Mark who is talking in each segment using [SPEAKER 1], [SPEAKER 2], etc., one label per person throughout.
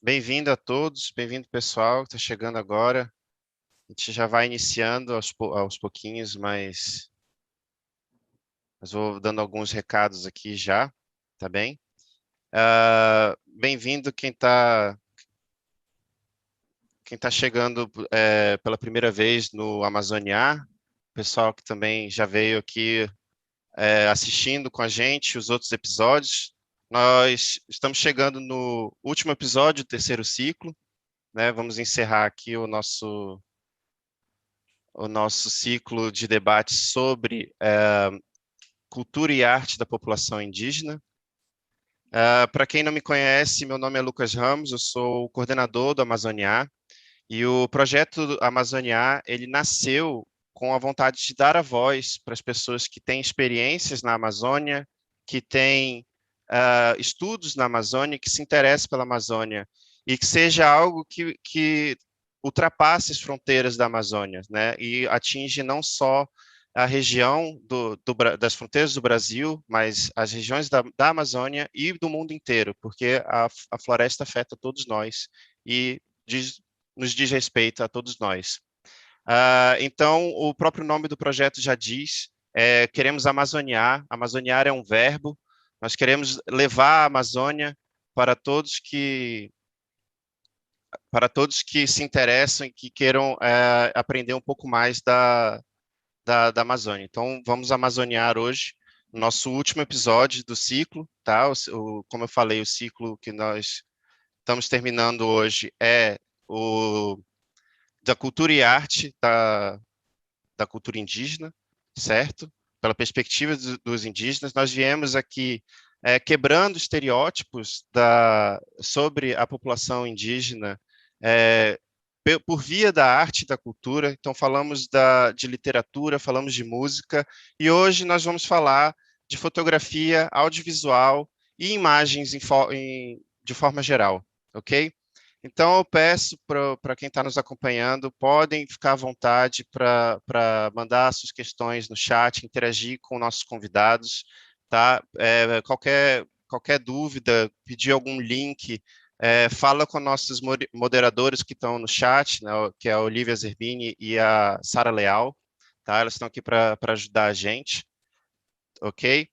[SPEAKER 1] Bem-vindo a todos, bem-vindo pessoal que está chegando agora. A gente já vai iniciando aos pouquinhos, mas vou dando alguns recados aqui já, tá bem? Bem-vindo quem tá chegando pela primeira vez no Amazônia, pessoal que também já veio aqui assistindo com a gente os outros episódios. Nós estamos chegando no último episódio do terceiro ciclo, né? Vamos encerrar aqui o nosso ciclo de debate sobre cultura e arte da população indígena. Para quem não me conhece, meu nome é Lucas Ramos, eu sou o coordenador do Amazônia, e o projeto Amazônia, ele nasceu com a vontade de dar a voz para as pessoas que têm experiências na Amazônia, que têm estudos na Amazônia, que se interessam pela Amazônia, e que seja algo que ultrapasse as fronteiras da Amazônia, né? E atinge não só a região das fronteiras do Brasil, mas as regiões da Amazônia e do mundo inteiro, porque a floresta afeta todos nós e nos diz respeito a todos nós. Então, o próprio nome do projeto já diz, queremos amazoniar. Amazoniar é um verbo. Nós queremos levar a Amazônia para todos que se interessam e que queiram aprender um pouco mais da Amazônia. Então, vamos amazoniar hoje, no nosso último episódio do ciclo, tá? Como eu falei, o ciclo que nós estamos terminando hoje é o da cultura e arte da cultura indígena, certo? Pela perspectiva dos indígenas, nós viemos aqui quebrando estereótipos sobre a população indígena por via da arte e da cultura. Então, falamos de literatura, falamos de música, e hoje nós vamos falar de fotografia, audiovisual e imagens de forma geral, ok? Então, eu peço para quem está nos acompanhando, podem ficar à vontade para mandar suas questões no chat, interagir com nossos convidados, tá? Qualquer dúvida, pedir algum link, fala com nossos moderadores que estão no chat, né, que é a Olivia Zerbini e a Sara Leal, tá? Elas estão aqui para ajudar a gente, ok?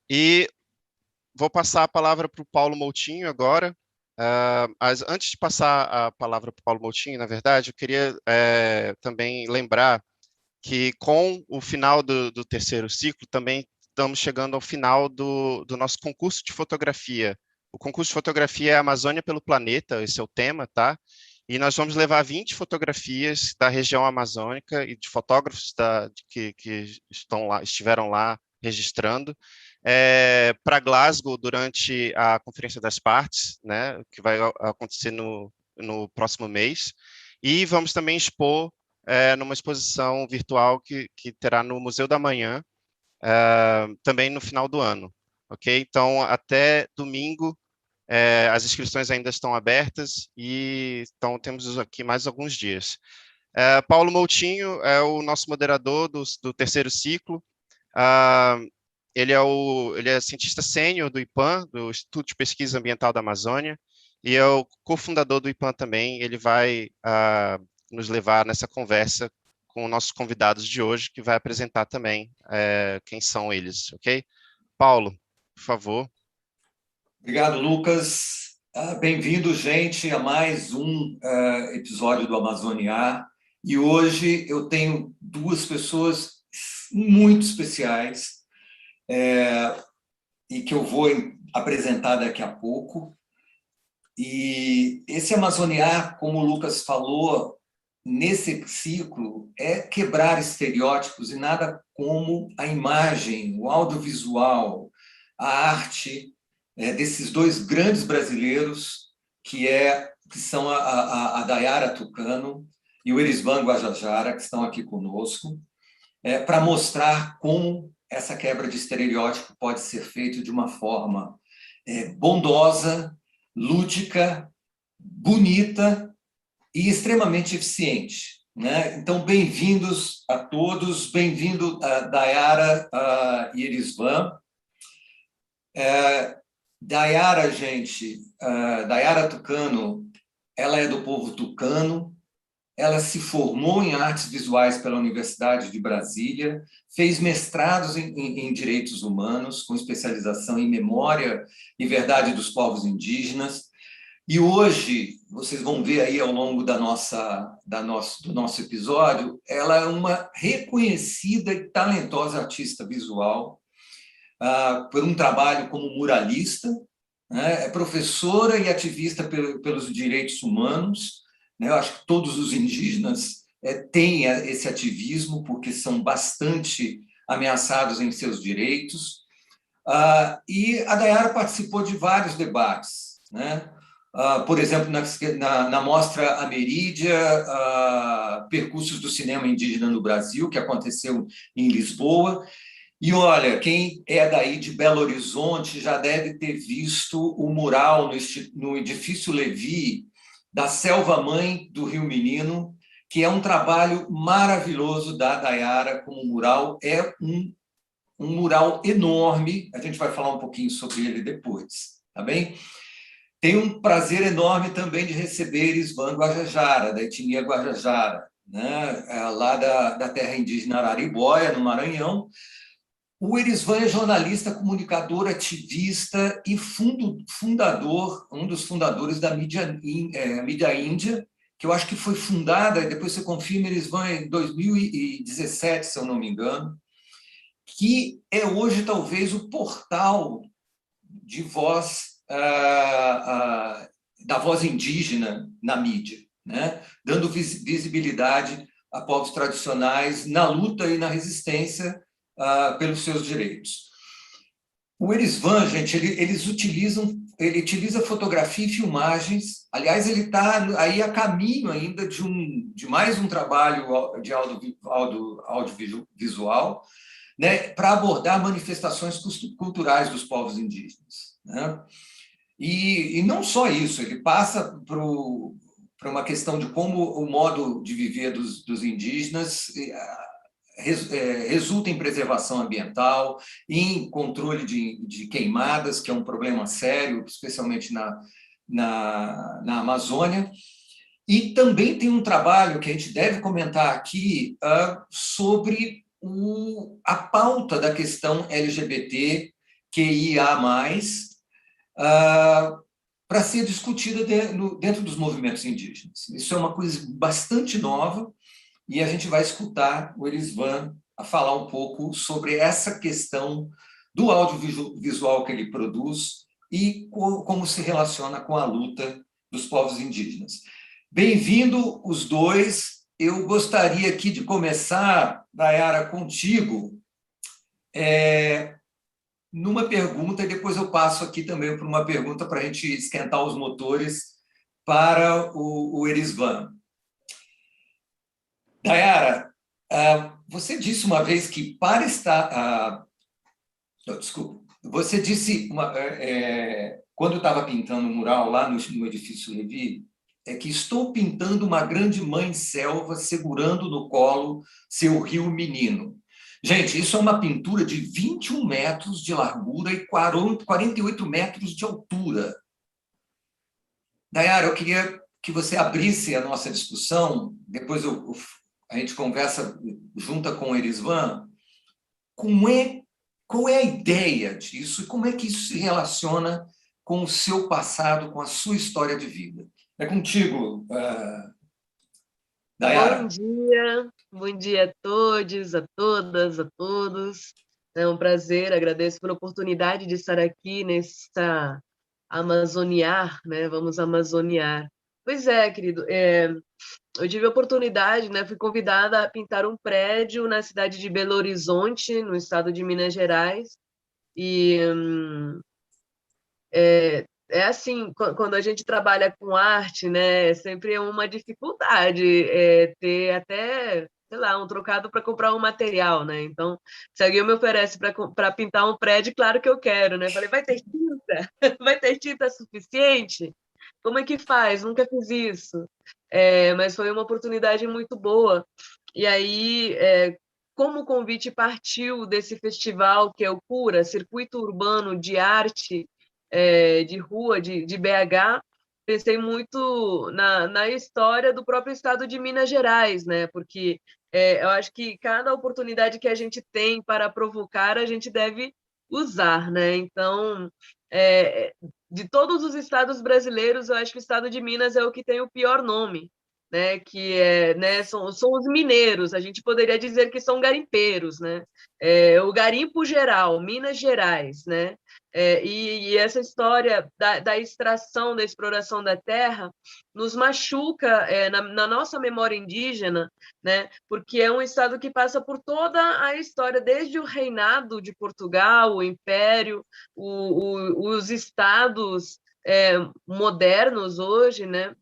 [SPEAKER 1] E vou passar a palavra para o Paulo Moutinho agora. Mas antes de passar a palavra para o Paulo Moutinho, na verdade, eu queria também lembrar que com o final do terceiro ciclo, também estamos chegando ao final do nosso concurso de fotografia. O concurso de fotografia é Amazônia pelo Planeta, esse é o tema, tá? E nós vamos levar 20 fotografias da região amazônica e de fotógrafos que estiveram lá registrando, para Glasgow durante a Conferência das Partes, né, que vai acontecer no próximo mês, e vamos também expor numa exposição virtual que terá no Museu da Manhã, também no final do ano, ok? Então, até domingo, as inscrições ainda estão abertas, e então temos aqui mais alguns dias. Paulo Moutinho é o nosso moderador do terceiro ciclo. Ele é cientista sênior do IPAM, do Instituto de Pesquisa Ambiental da Amazônia, e é o cofundador do IPAM também. Ele vai nos levar nessa conversa com nossos convidados de hoje, que vai apresentar também quem são eles, ok? Paulo, por favor.
[SPEAKER 2] Obrigado, Lucas. Bem-vindo, gente, a mais um episódio do Amazônia. E hoje eu tenho duas pessoas muito especiais e que eu vou apresentar daqui a pouco. E esse Amazônia, como o Lucas falou, nesse ciclo, é quebrar estereótipos e nada como a imagem, o audiovisual, a arte desses dois grandes brasileiros, que são a Dayara Tucano e o Erisvan Guajajara, que estão aqui conosco, para mostrar como essa quebra de estereótipo pode ser feita de uma forma bondosa, lúdica, bonita e extremamente eficiente, né? Então, bem-vindos a todos, bem-vindo a Dayara e Erisvan. Dayara, gente, Dayara Tucano, ela é do povo tucano, ela se formou em artes visuais pela Universidade de Brasília, fez mestrados em direitos humanos, com especialização em memória e verdade dos povos indígenas. E hoje, vocês vão ver aí ao longo do nosso episódio, ela é uma reconhecida e talentosa artista visual, por um trabalho como muralista, né? É professora e ativista pelos direitos humanos, né? Eu acho que todos os indígenas têm esse ativismo, porque são bastante ameaçados em seus direitos. E a Dayara participou de vários debates, né? Por exemplo, na mostra Amerídia, Percursos do Cinema Indígena no Brasil, que aconteceu em Lisboa. E olha, quem é daí de Belo Horizonte já deve ter visto o mural no Edifício Levi, da Selva Mãe do Rio Menino, que é um trabalho maravilhoso da Dayara como mural. É um mural enorme, a gente vai falar um pouquinho sobre ele depois, tá bem? Tenho um prazer enorme também de receber Erisvan Guajajara, da etnia Guajajara, né? Lá da terra indígena Araribóia, no Maranhão. O Erisvan é jornalista, comunicador, ativista e fundador, um dos fundadores da Mídia Índia, que eu acho que foi fundada, depois você confirma, Erisvan, em 2017, se eu não me engano, que é hoje talvez o portal de voz da voz indígena na mídia, né? Dando visibilidade a povos tradicionais na luta e na resistência pelos seus direitos. O Erisvan, gente, ele utiliza fotografia e filmagens. Aliás, ele está aí a caminho ainda de mais um trabalho de audiovisual, né, para abordar manifestações culturais dos povos indígenas, né? E não só isso, ele passa para uma questão de como o modo de viver dos indígenas resulta em preservação ambiental, em controle de queimadas, que é um problema sério, especialmente na Amazônia. E também tem um trabalho que a gente deve comentar aqui sobre a pauta da questão LGBT, QIA+, para ser discutida dentro dos movimentos indígenas. Isso é uma coisa bastante nova, e a gente vai escutar o Erisvan a falar um pouco sobre essa questão do audiovisual que ele produz e como se relaciona com a luta dos povos indígenas. Bem-vindo os dois. Eu gostaria aqui de começar, Dayara, contigo, numa pergunta, e depois eu passo aqui também para uma pergunta para a gente esquentar os motores para o Erisvan. Dayara, você disse uma vez que para estar... desculpa. Você disse, quando eu estava pintando um mural lá no Edifício Levi, que estou pintando uma grande mãe selva segurando no colo seu rio menino. Gente, isso é uma pintura de 21 metros de largura e 48 metros de altura. Dayara, eu queria que você abrisse a nossa discussão, depois a gente conversa junto com o Erisvan, qual é a ideia disso e como é que isso se relaciona com o seu passado, com a sua história de vida. É contigo, Dayara.
[SPEAKER 3] Bom dia a todos, a todas, a todos. É um prazer, agradeço pela oportunidade de estar aqui nessa amazoniar, né? Vamos amazoniar. Pois é, querido, eu tive a oportunidade, né? Fui convidada a pintar um prédio na cidade de Belo Horizonte, no estado de Minas Gerais, e é assim, quando a gente trabalha com arte, né, é sempre uma dificuldade ter até, sei lá, um trocado para comprar um material, né? Então, se alguém me oferece para pintar um prédio, claro que eu quero, né? Falei, vai ter tinta? Vai ter tinta suficiente? Como é que faz? Nunca fiz isso. Mas foi uma oportunidade muito boa. E aí, como o convite partiu desse festival que é o CURA, Circuito Urbano de Arte de rua de BH, pensei muito na história do próprio estado de Minas Gerais, né? Porque eu acho que cada oportunidade que a gente tem para provocar, a gente deve usar, né? Então, de todos os estados brasileiros, eu acho que o estado de Minas é o que tem o pior nome, né? Que né? São os mineiros. A gente poderia dizer que são garimpeiros, né? O garimpo geral, Minas Gerais, né? E essa história da extração, da exploração da terra, nos machuca na nossa memória indígena, né? Porque é um estado que passa por toda a história, desde o reinado de Portugal, o Império, os estados modernos hoje, né?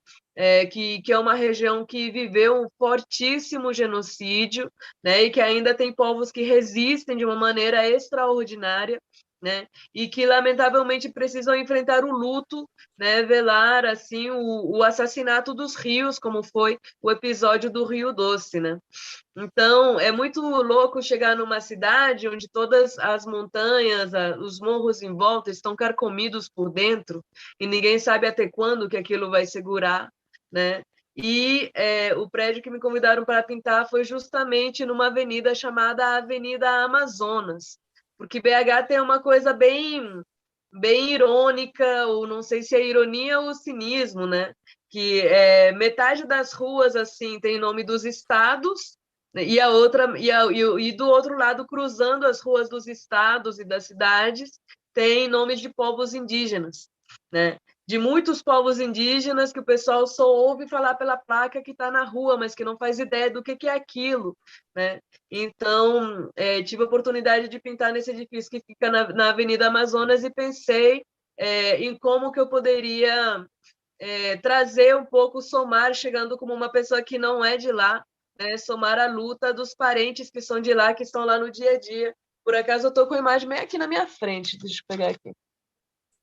[SPEAKER 3] Que é uma região que viveu um fortíssimo genocídio, né? E que ainda tem povos que resistem de uma maneira extraordinária, né? E que lamentavelmente precisam enfrentar o luto, né? Velar assim o assassinato dos rios, como foi o episódio do Rio Doce, né? Então é muito louco chegar numa cidade onde todas as montanhas, os morros em volta estão carcomidos por dentro e ninguém sabe até quando que aquilo vai segurar, né? E o prédio que me convidaram para pintar foi justamente numa avenida chamada Avenida Amazonas, porque BH tem uma coisa bem irônica, ou não sei se é ironia ou cinismo, né? Que metade das ruas assim tem nome dos estados, né? E a outra e do outro lado, cruzando as ruas dos estados e das cidades, tem nomes de povos indígenas, né? De muitos povos indígenas que o pessoal só ouve falar pela placa que está na rua, mas que não faz ideia do que é aquilo, né? Então, tive a oportunidade de pintar nesse edifício que fica na Avenida Amazonas e pensei em como que eu poderia trazer um pouco, somar, chegando como uma pessoa que não é de lá, né? Somar a luta dos parentes que são de lá, que estão lá no dia a dia. Por acaso, eu estou com a imagem bem aqui na minha frente, deixa eu pegar aqui.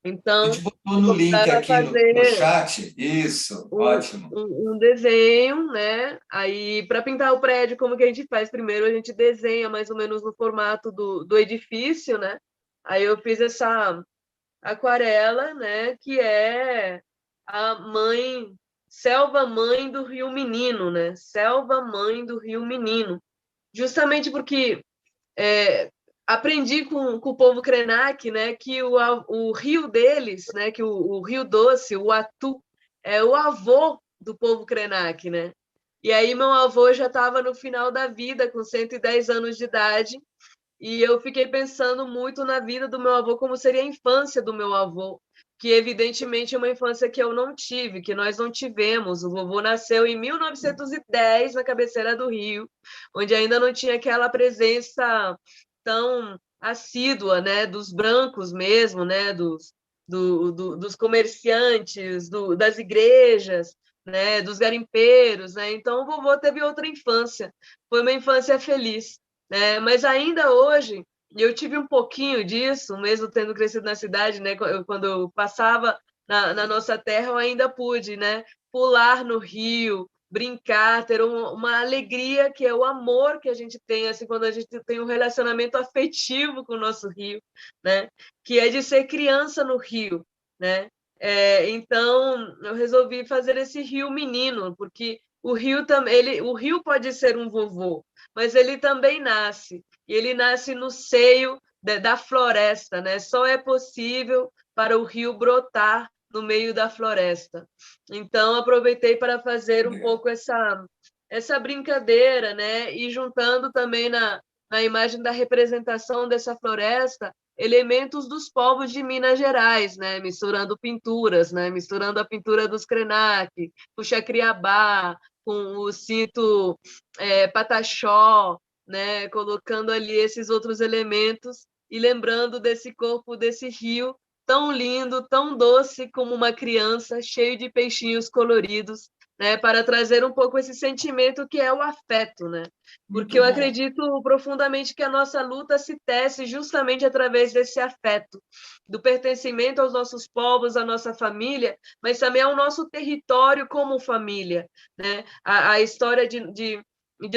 [SPEAKER 2] A
[SPEAKER 3] Então,
[SPEAKER 2] gente botou
[SPEAKER 3] me
[SPEAKER 2] no link
[SPEAKER 3] convidaram a
[SPEAKER 2] aqui no
[SPEAKER 3] fazer
[SPEAKER 2] chat. Isso, ótimo.
[SPEAKER 3] um desenho, né? Aí, para pintar o prédio, como que a gente faz? Primeiro, a gente desenha mais ou menos no formato do edifício, né? Aí eu fiz essa aquarela, né? Que é a mãe, selva mãe do Rio Menino, né? Selva mãe do Rio Menino. Justamente porque aprendi com o povo Krenak, né, que o rio deles, né, que o Rio Doce, o Atu, é o avô do povo Krenak, né? E aí meu avô já estava no final da vida, com 110 anos de idade, e eu fiquei pensando muito na vida do meu avô, como seria a infância do meu avô, que evidentemente é uma infância que eu não tive, que nós não tivemos. O vovô nasceu em 1910, na cabeceira do Rio, onde ainda não tinha aquela presença tão assídua, né, dos brancos mesmo, né, dos comerciantes, das igrejas, né, dos garimpeiros, né? Então o vovô teve outra infância, foi uma infância feliz, né? Mas ainda hoje eu tive um pouquinho disso, mesmo tendo crescido na cidade, né? Quando eu passava na nossa terra, eu ainda pude, né? Pular no rio, brincar, ter uma alegria que é o amor que a gente tem, assim, quando a gente tem um relacionamento afetivo com o nosso rio, né? Que é de ser criança no rio, né? Então, eu resolvi fazer esse rio menino, porque o rio também, o rio pode ser um vovô, mas ele também nasce, e ele nasce no seio da floresta, né? Só é possível para o rio brotar no meio da floresta. Então, aproveitei para fazer um pouco essa brincadeira, né? E juntando também na imagem da representação dessa floresta elementos dos povos de Minas Gerais, né? Misturando pinturas, né? Misturando a pintura dos Krenak, o Chacriabá, com o cinto Pataxó, né? Colocando ali esses outros elementos e lembrando desse corpo, desse rio tão lindo, tão doce como uma criança, cheio de peixinhos coloridos, né? Para trazer um pouco esse sentimento que é o afeto, né? Porque
[SPEAKER 2] Muito
[SPEAKER 3] eu
[SPEAKER 2] bom.
[SPEAKER 3] acredito profundamente que a nossa luta se tece justamente através desse afeto, do pertencimento aos nossos povos, à nossa família, mas também ao nosso território como família, né? A história de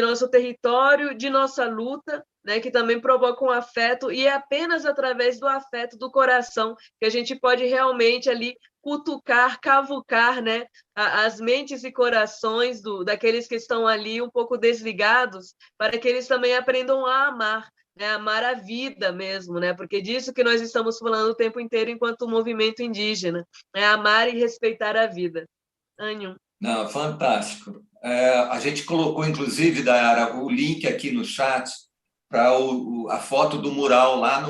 [SPEAKER 3] nosso território, de nossa luta, né, que também provocam afeto, e é apenas através do afeto do coração que a gente pode realmente ali cutucar, cavucar, né, as mentes e corações daqueles que estão ali um pouco desligados, para que eles também aprendam a amar, né, amar a vida mesmo, né, porque disso que nós estamos falando o tempo inteiro enquanto movimento indígena, é amar e respeitar a vida. Ânimo.
[SPEAKER 2] Não, fantástico. A gente colocou, inclusive, Dayara, o link aqui no chat para a foto do mural lá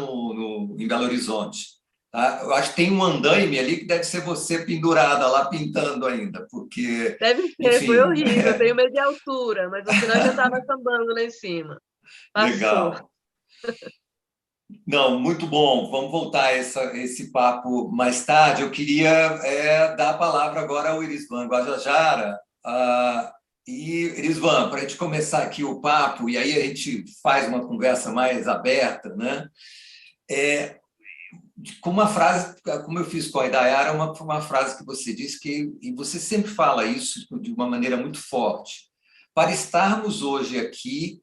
[SPEAKER 2] em Belo Horizonte. Tá? Eu acho que tem um andaime ali que deve ser você pendurada lá pintando ainda, porque...
[SPEAKER 3] Deve ser,
[SPEAKER 2] enfim,
[SPEAKER 3] foi horrível, eu tenho medo de altura, mas no final já estava sambando lá em cima. Passou.
[SPEAKER 2] Legal. Não, muito bom. Vamos voltar a esse papo mais tarde. Eu queria dar a palavra agora ao Irisvan Guajajara. E, Irisvan, para a gente começar aqui o papo, e aí a gente faz uma conversa mais aberta, né? Com uma frase, como eu fiz com a Idayara, uma frase que você disse, e você sempre fala isso de uma maneira muito forte. Para estarmos hoje aqui,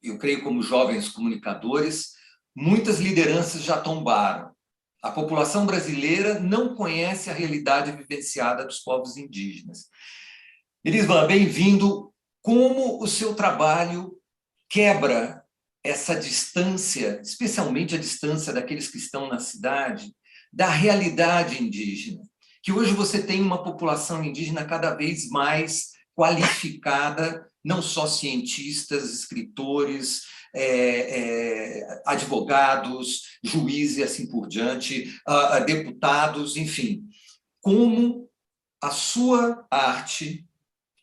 [SPEAKER 2] eu creio como jovens comunicadores, muitas lideranças já tombaram. A população brasileira não conhece a realidade vivenciada dos povos indígenas. Irisvan, bem-vindo. Como o seu trabalho quebra essa distância, especialmente a distância daqueles que estão na cidade, da realidade indígena? Que hoje você tem uma população indígena cada vez mais qualificada, não só cientistas, escritores, advogados, juízes e assim por diante, deputados, enfim. Como a sua arte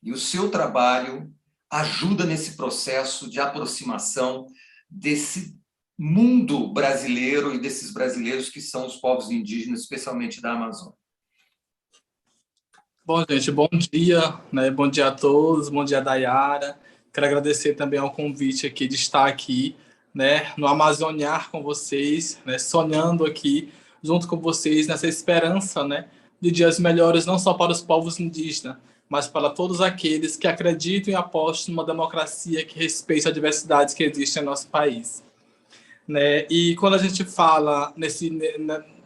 [SPEAKER 2] e o seu trabalho ajuda nesse processo de aproximação desse mundo brasileiro e desses brasileiros que são os povos indígenas, especialmente da Amazônia?
[SPEAKER 4] Bom, gente, bom dia, né? Bom dia a todos, bom dia, Dayara. Quero agradecer também ao convite aqui de estar aqui, né, no Amazoniar com vocês, né, sonhando aqui junto com vocês nessa esperança, né, de dias melhores não só para os povos indígenas, mas para todos aqueles que acreditam e apostam numa democracia que respeite a diversidade que existe em nosso país. Né? E quando a gente fala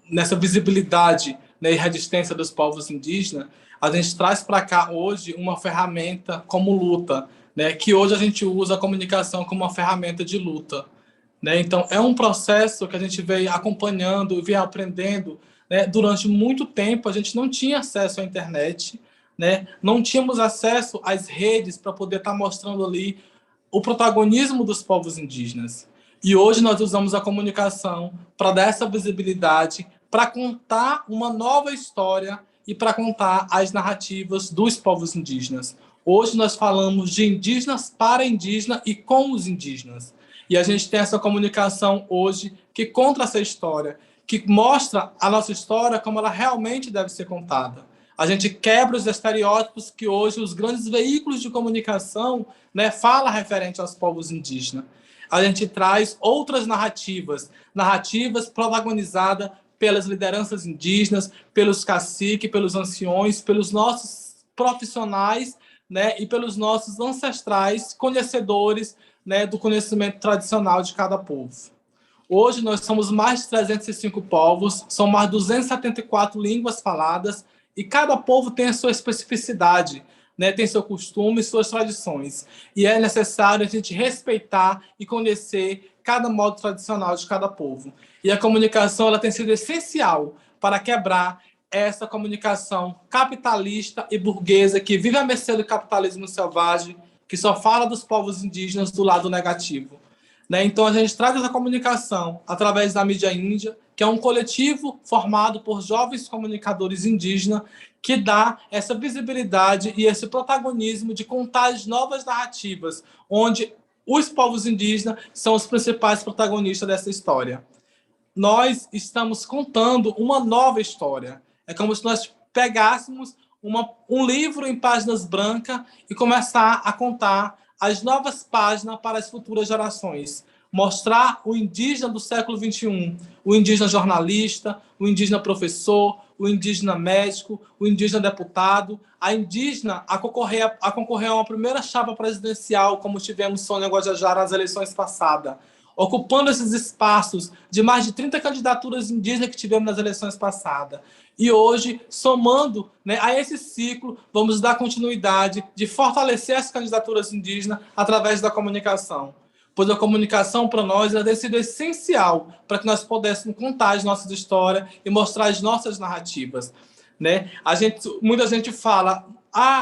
[SPEAKER 4] nessa visibilidade, né, e resistência dos povos indígenas, a gente traz para cá hoje uma ferramenta como luta, né, que hoje a gente usa a comunicação como uma ferramenta de luta. Né? Então, é um processo que a gente veio acompanhando, veio aprendendo, né? Durante muito tempo, a gente não tinha acesso à internet, né? Não tínhamos acesso às redes para poder estar mostrando ali o protagonismo dos povos indígenas. E hoje nós usamos a comunicação para dar essa visibilidade, para contar uma nova história e para contar as narrativas dos povos indígenas. Hoje nós falamos de indígenas para indígenas e com os indígenas. E a gente tem essa comunicação hoje que conta essa história, que mostra a nossa história como ela realmente deve ser contada. A gente quebra os estereótipos que hoje os grandes veículos de comunicação, né, falam referente aos povos indígenas. A gente traz outras narrativas protagonizadas pelas lideranças indígenas, pelos caciques, pelos anciões, pelos nossos profissionais, né, e pelos nossos ancestrais conhecedores, né, do conhecimento tradicional de cada povo. Hoje nós somos mais de 305 povos, são mais de 274 línguas faladas, e cada povo tem a sua especificidade, né, tem seu costume e suas tradições. E é necessário a gente respeitar e conhecer cada modo tradicional de cada povo. E a comunicação ela tem sido essencial para quebrar essa comunicação capitalista e burguesa que vive à mercê do capitalismo selvagem, que só fala dos povos indígenas do lado negativo. Né? Então, a gente traz essa comunicação através da mídia índia, que é um coletivo formado por jovens comunicadores indígenas que dá essa visibilidade e esse protagonismo de contar as novas narrativas, onde os povos indígenas são os principais protagonistas dessa história. Nós estamos contando uma nova história. É como se nós pegássemos um livro em páginas brancas e começar a contar as novas páginas para as futuras gerações. Mostrar o indígena do século XXI, o indígena jornalista, o indígena professor, o indígena médico, o indígena deputado, a indígena a concorrer a uma primeira chapa presidencial, como tivemos Sônia Guajajara nas eleições passadas, ocupando esses espaços de mais de 30 candidaturas indígenas que tivemos nas eleições passadas. E hoje, somando, né, a esse ciclo, vamos dar continuidade de fortalecer as candidaturas indígenas através da comunicação. Pois a comunicação, para nós, ela tem sido essencial para que nós pudéssemos contar as nossas histórias e mostrar as nossas narrativas. Né? Muita gente fala,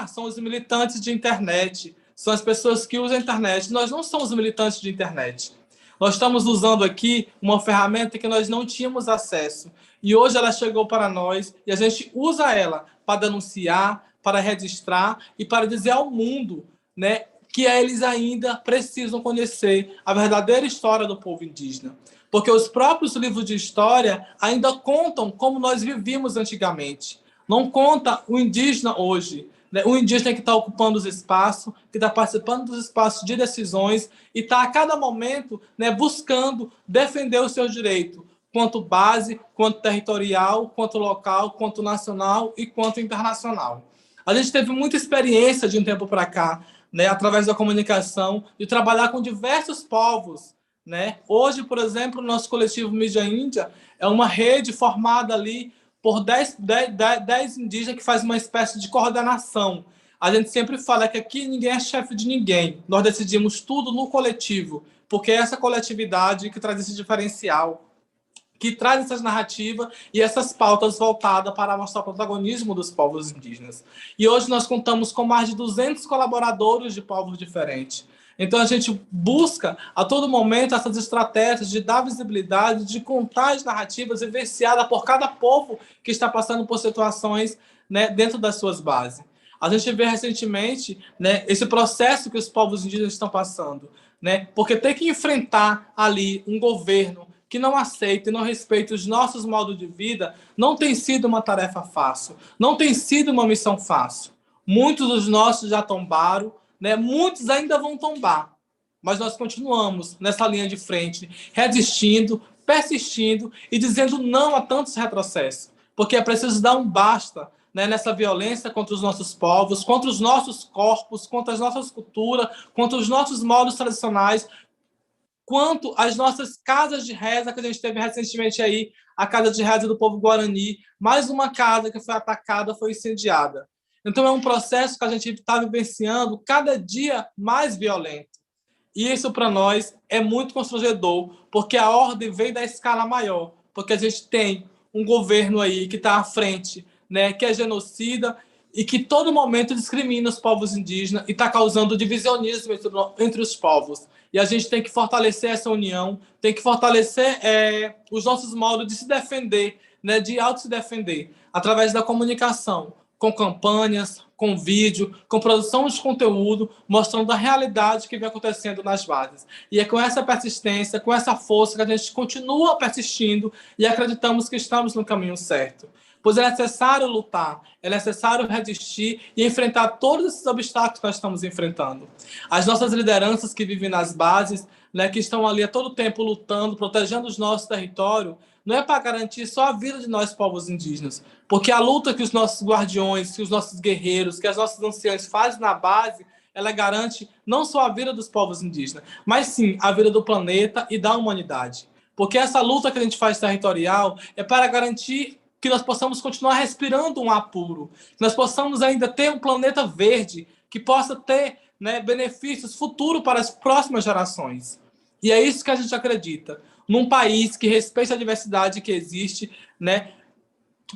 [SPEAKER 4] são os militantes de internet, são as pessoas que usam a internet. Nós não somos militantes de internet. Nós estamos usando aqui uma ferramenta que nós não tínhamos acesso. E hoje ela chegou para nós e a gente usa ela para denunciar, para registrar e para dizer ao mundo, né, que eles ainda precisam conhecer a verdadeira história do povo indígena. Porque os próprios livros de história ainda contam como nós vivíamos antigamente. Não conta o indígena hoje, né? O indígena que está ocupando os espaços, que está participando dos espaços de decisões e está a cada momento, né, buscando defender o seu direito, quanto base, quanto territorial, quanto local, quanto nacional e quanto internacional. A gente teve muita experiência de um tempo para cá, né, através da comunicação, de trabalhar com diversos povos. Né? Hoje, por exemplo, o nosso coletivo Mídia Índia é uma rede formada ali por 10 indígenas que faz uma espécie de coordenação. A gente sempre fala que aqui ninguém é chefe de ninguém. Nós decidimos tudo no coletivo, porque é essa coletividade que traz esse diferencial, que traz essas narrativas e essas pautas voltadas para mostrar o protagonismo dos povos indígenas. E hoje nós contamos com mais de 200 colaboradores de povos diferentes. Então, a gente busca, a todo momento, essas estratégias de dar visibilidade, de contar as narrativas vivenciadas por cada povo que está passando por situações, né, dentro das suas bases. A gente vê recentemente, né, esse processo que os povos indígenas estão passando, né, porque ter que enfrentar ali um governo que não aceita e não respeita os nossos modos de vida não tem sido uma tarefa fácil, não tem sido uma missão fácil. Muitos dos nossos já tombaram, né? Muitos ainda vão tombar, mas nós continuamos nessa linha de frente, resistindo, persistindo e dizendo não a tantos retrocessos, porque é preciso dar um basta, né, nessa violência contra os nossos povos, contra os nossos corpos, contra as nossas culturas, contra os nossos modos tradicionais, quanto às nossas casas de reza, que a gente teve recentemente aí, a casa de reza do povo Guarani, mais uma casa que foi atacada, foi incendiada. Então, é um processo que a gente está vivenciando cada dia mais violento. E isso, para nós, é muito constrangedor, porque a ordem vem da escala maior, porque a gente tem um governo aí que está à frente, né, que é genocida e que todo momento discrimina os povos indígenas e está causando divisionismo entre os povos. E a gente tem que fortalecer essa união, tem que fortalecer os nossos modos de se defender, né, de auto-se defender, através da comunicação, com campanhas, com vídeo, com produção de conteúdo, mostrando a realidade que vem acontecendo nas bases. E é com essa persistência, com essa força que a gente continua persistindo e acreditamos que estamos no caminho certo. Pois é necessário lutar, é necessário resistir e enfrentar todos esses obstáculos que nós estamos enfrentando. As nossas lideranças que vivem nas bases, né, que estão ali a todo tempo lutando, protegendo os nossos territórios, não é para garantir só a vida de nós, povos indígenas, porque a luta que os nossos guardiões, que os nossos guerreiros, que as nossas anciãs fazem na base, ela garante não só a vida dos povos indígenas, mas sim a vida do planeta e da humanidade. Porque essa luta que a gente faz territorial é para garantir que nós possamos continuar respirando um ar puro, que nós possamos ainda ter um planeta verde, que possa ter, né, benefícios futuros para as próximas gerações. E é isso que a gente acredita. Num país que respeite a diversidade que existe, né,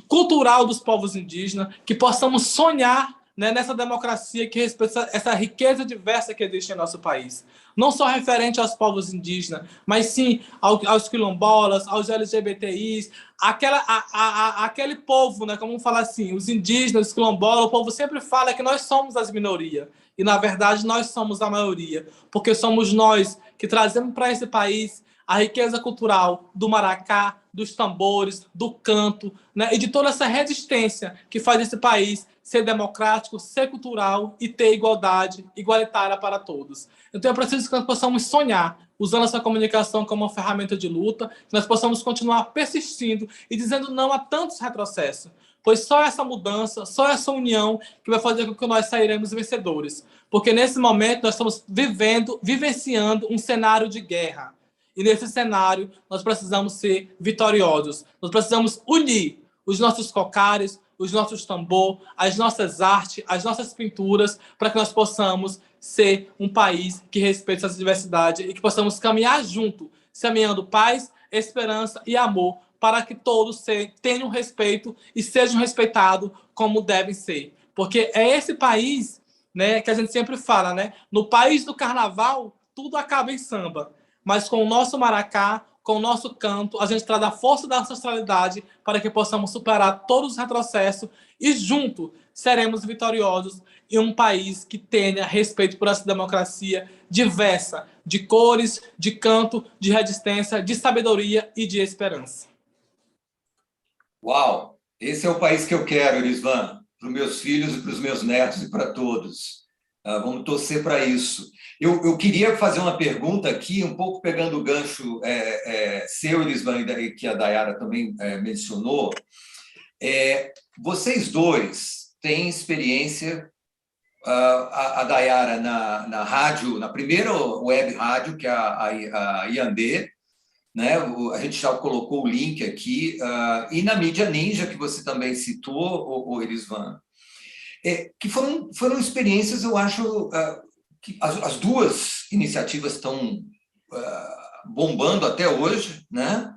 [SPEAKER 4] cultural dos povos indígenas, que possamos sonhar, né, nessa democracia que respeita essa riqueza diversa que existe em nosso país. Não só referente aos povos indígenas, mas sim aos quilombolas, aos LGBTIs, aquele povo, né, como falar assim, os indígenas, os quilombolas, o povo sempre fala que nós somos as minorias. E, na verdade, nós somos a maioria, porque somos nós que trazemos para esse país a riqueza cultural do maracá, dos tambores, do canto, né, e de toda essa resistência que faz esse país ser democrático, ser cultural e ter igualdade igualitária para todos. Então é preciso que nós possamos sonhar, usando essa comunicação como uma ferramenta de luta, que nós possamos continuar persistindo e dizendo não a tantos retrocessos. pois só essa mudança, só essa união que vai fazer com que nós sairemos vencedores. Porque nesse momento nós estamos vivenciando um cenário de guerra. E nesse cenário nós precisamos ser vitoriosos. Nós precisamos unir os nossos cocares, os nossos tambor, as nossas artes, as nossas pinturas, para que nós possamos ser um país que respeite essa diversidade e que possamos caminhar junto, semeando paz, esperança e amor, para que todos tenham respeito e sejam respeitados como devem ser. Porque é esse país, né, que a gente sempre fala, né? No país do carnaval, tudo acaba em samba. Mas com o nosso maracá, com o nosso canto, a gente traz a força da ancestralidade para que possamos superar todos os retrocessos e, junto, seremos vitoriosos em um país que tenha respeito por essa democracia diversa, de cores, de canto, de resistência, de sabedoria e de esperança.
[SPEAKER 2] Uau! Esse é o país que eu quero, Elisvan, para os meus filhos e para os meus netos e para todos. Vamos torcer para isso. Eu queria fazer uma pergunta aqui, um pouco pegando o gancho seu, Elisvan, que a Dayara também mencionou. Vocês dois têm experiência, a Dayara na rádio, na primeira web rádio, que é a Iandê, né? A gente já colocou o link aqui, e na mídia Ninja, que você também citou, o Elisvan, que foram experiências, eu acho, que as duas iniciativas estão bombando até hoje, né?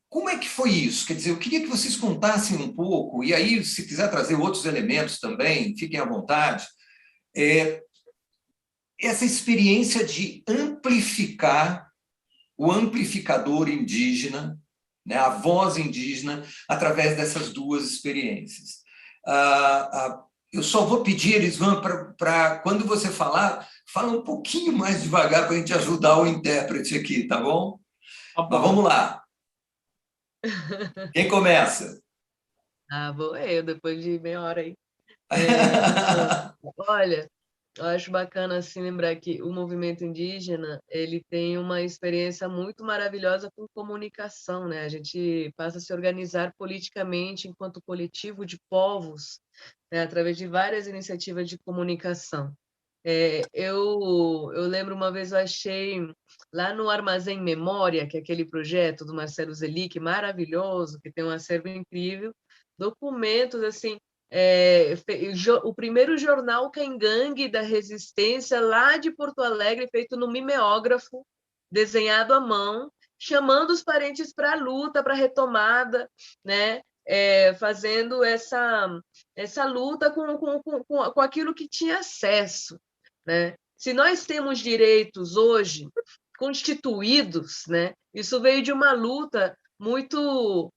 [SPEAKER 2] Como é que foi isso? Quer dizer, eu queria que vocês contassem um pouco, e aí, se quiser trazer outros elementos também, fiquem à vontade, essa experiência de amplificar o amplificador indígena, né, a voz indígena, através dessas duas experiências. Eu só vou pedir, Elisvan, para quando você falar, fala um pouquinho mais devagar para a gente ajudar o intérprete aqui, tá bom?
[SPEAKER 4] Tá bom.
[SPEAKER 2] Mas vamos lá. Quem começa?
[SPEAKER 3] Vou eu, depois de meia hora aí. Olha, eu acho bacana assim lembrar que o movimento indígena, ele tem uma experiência muito maravilhosa com comunicação, né? A gente passa a se organizar politicamente enquanto coletivo de povos, né? Através de várias iniciativas de comunicação. Eu lembro uma vez, eu achei lá no Armazém Memória, que é aquele projeto do Marcelo Zelic, maravilhoso, que tem um acervo incrível, documentos assim, o primeiro jornal Cangangue da Resistência lá de Porto Alegre, feito no mimeógrafo, desenhado à mão, chamando os parentes para a luta, para a retomada, né? Fazendo essa luta com aquilo que tinha acesso, né? Se nós temos direitos hoje constituídos, né? Isso veio de uma luta muito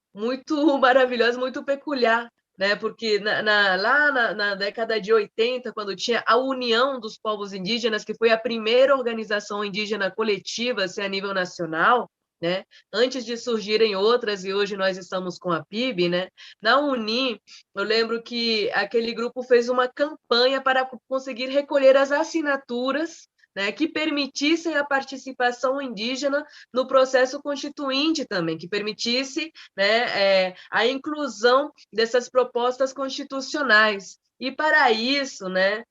[SPEAKER 3] maravilhosa, muito peculiar, né? Porque lá na década de 80, quando tinha a União dos Povos Indígenas, que foi a primeira organização indígena coletiva assim, a nível nacional, né? Antes de surgirem outras, e hoje nós estamos com a PIB, né? Na Uni, eu lembro que aquele grupo fez uma campanha para conseguir recolher as assinaturas, né, que permitissem a participação indígena no processo constituinte também, que permitisse, né, a inclusão dessas propostas constitucionais. E para isso, né,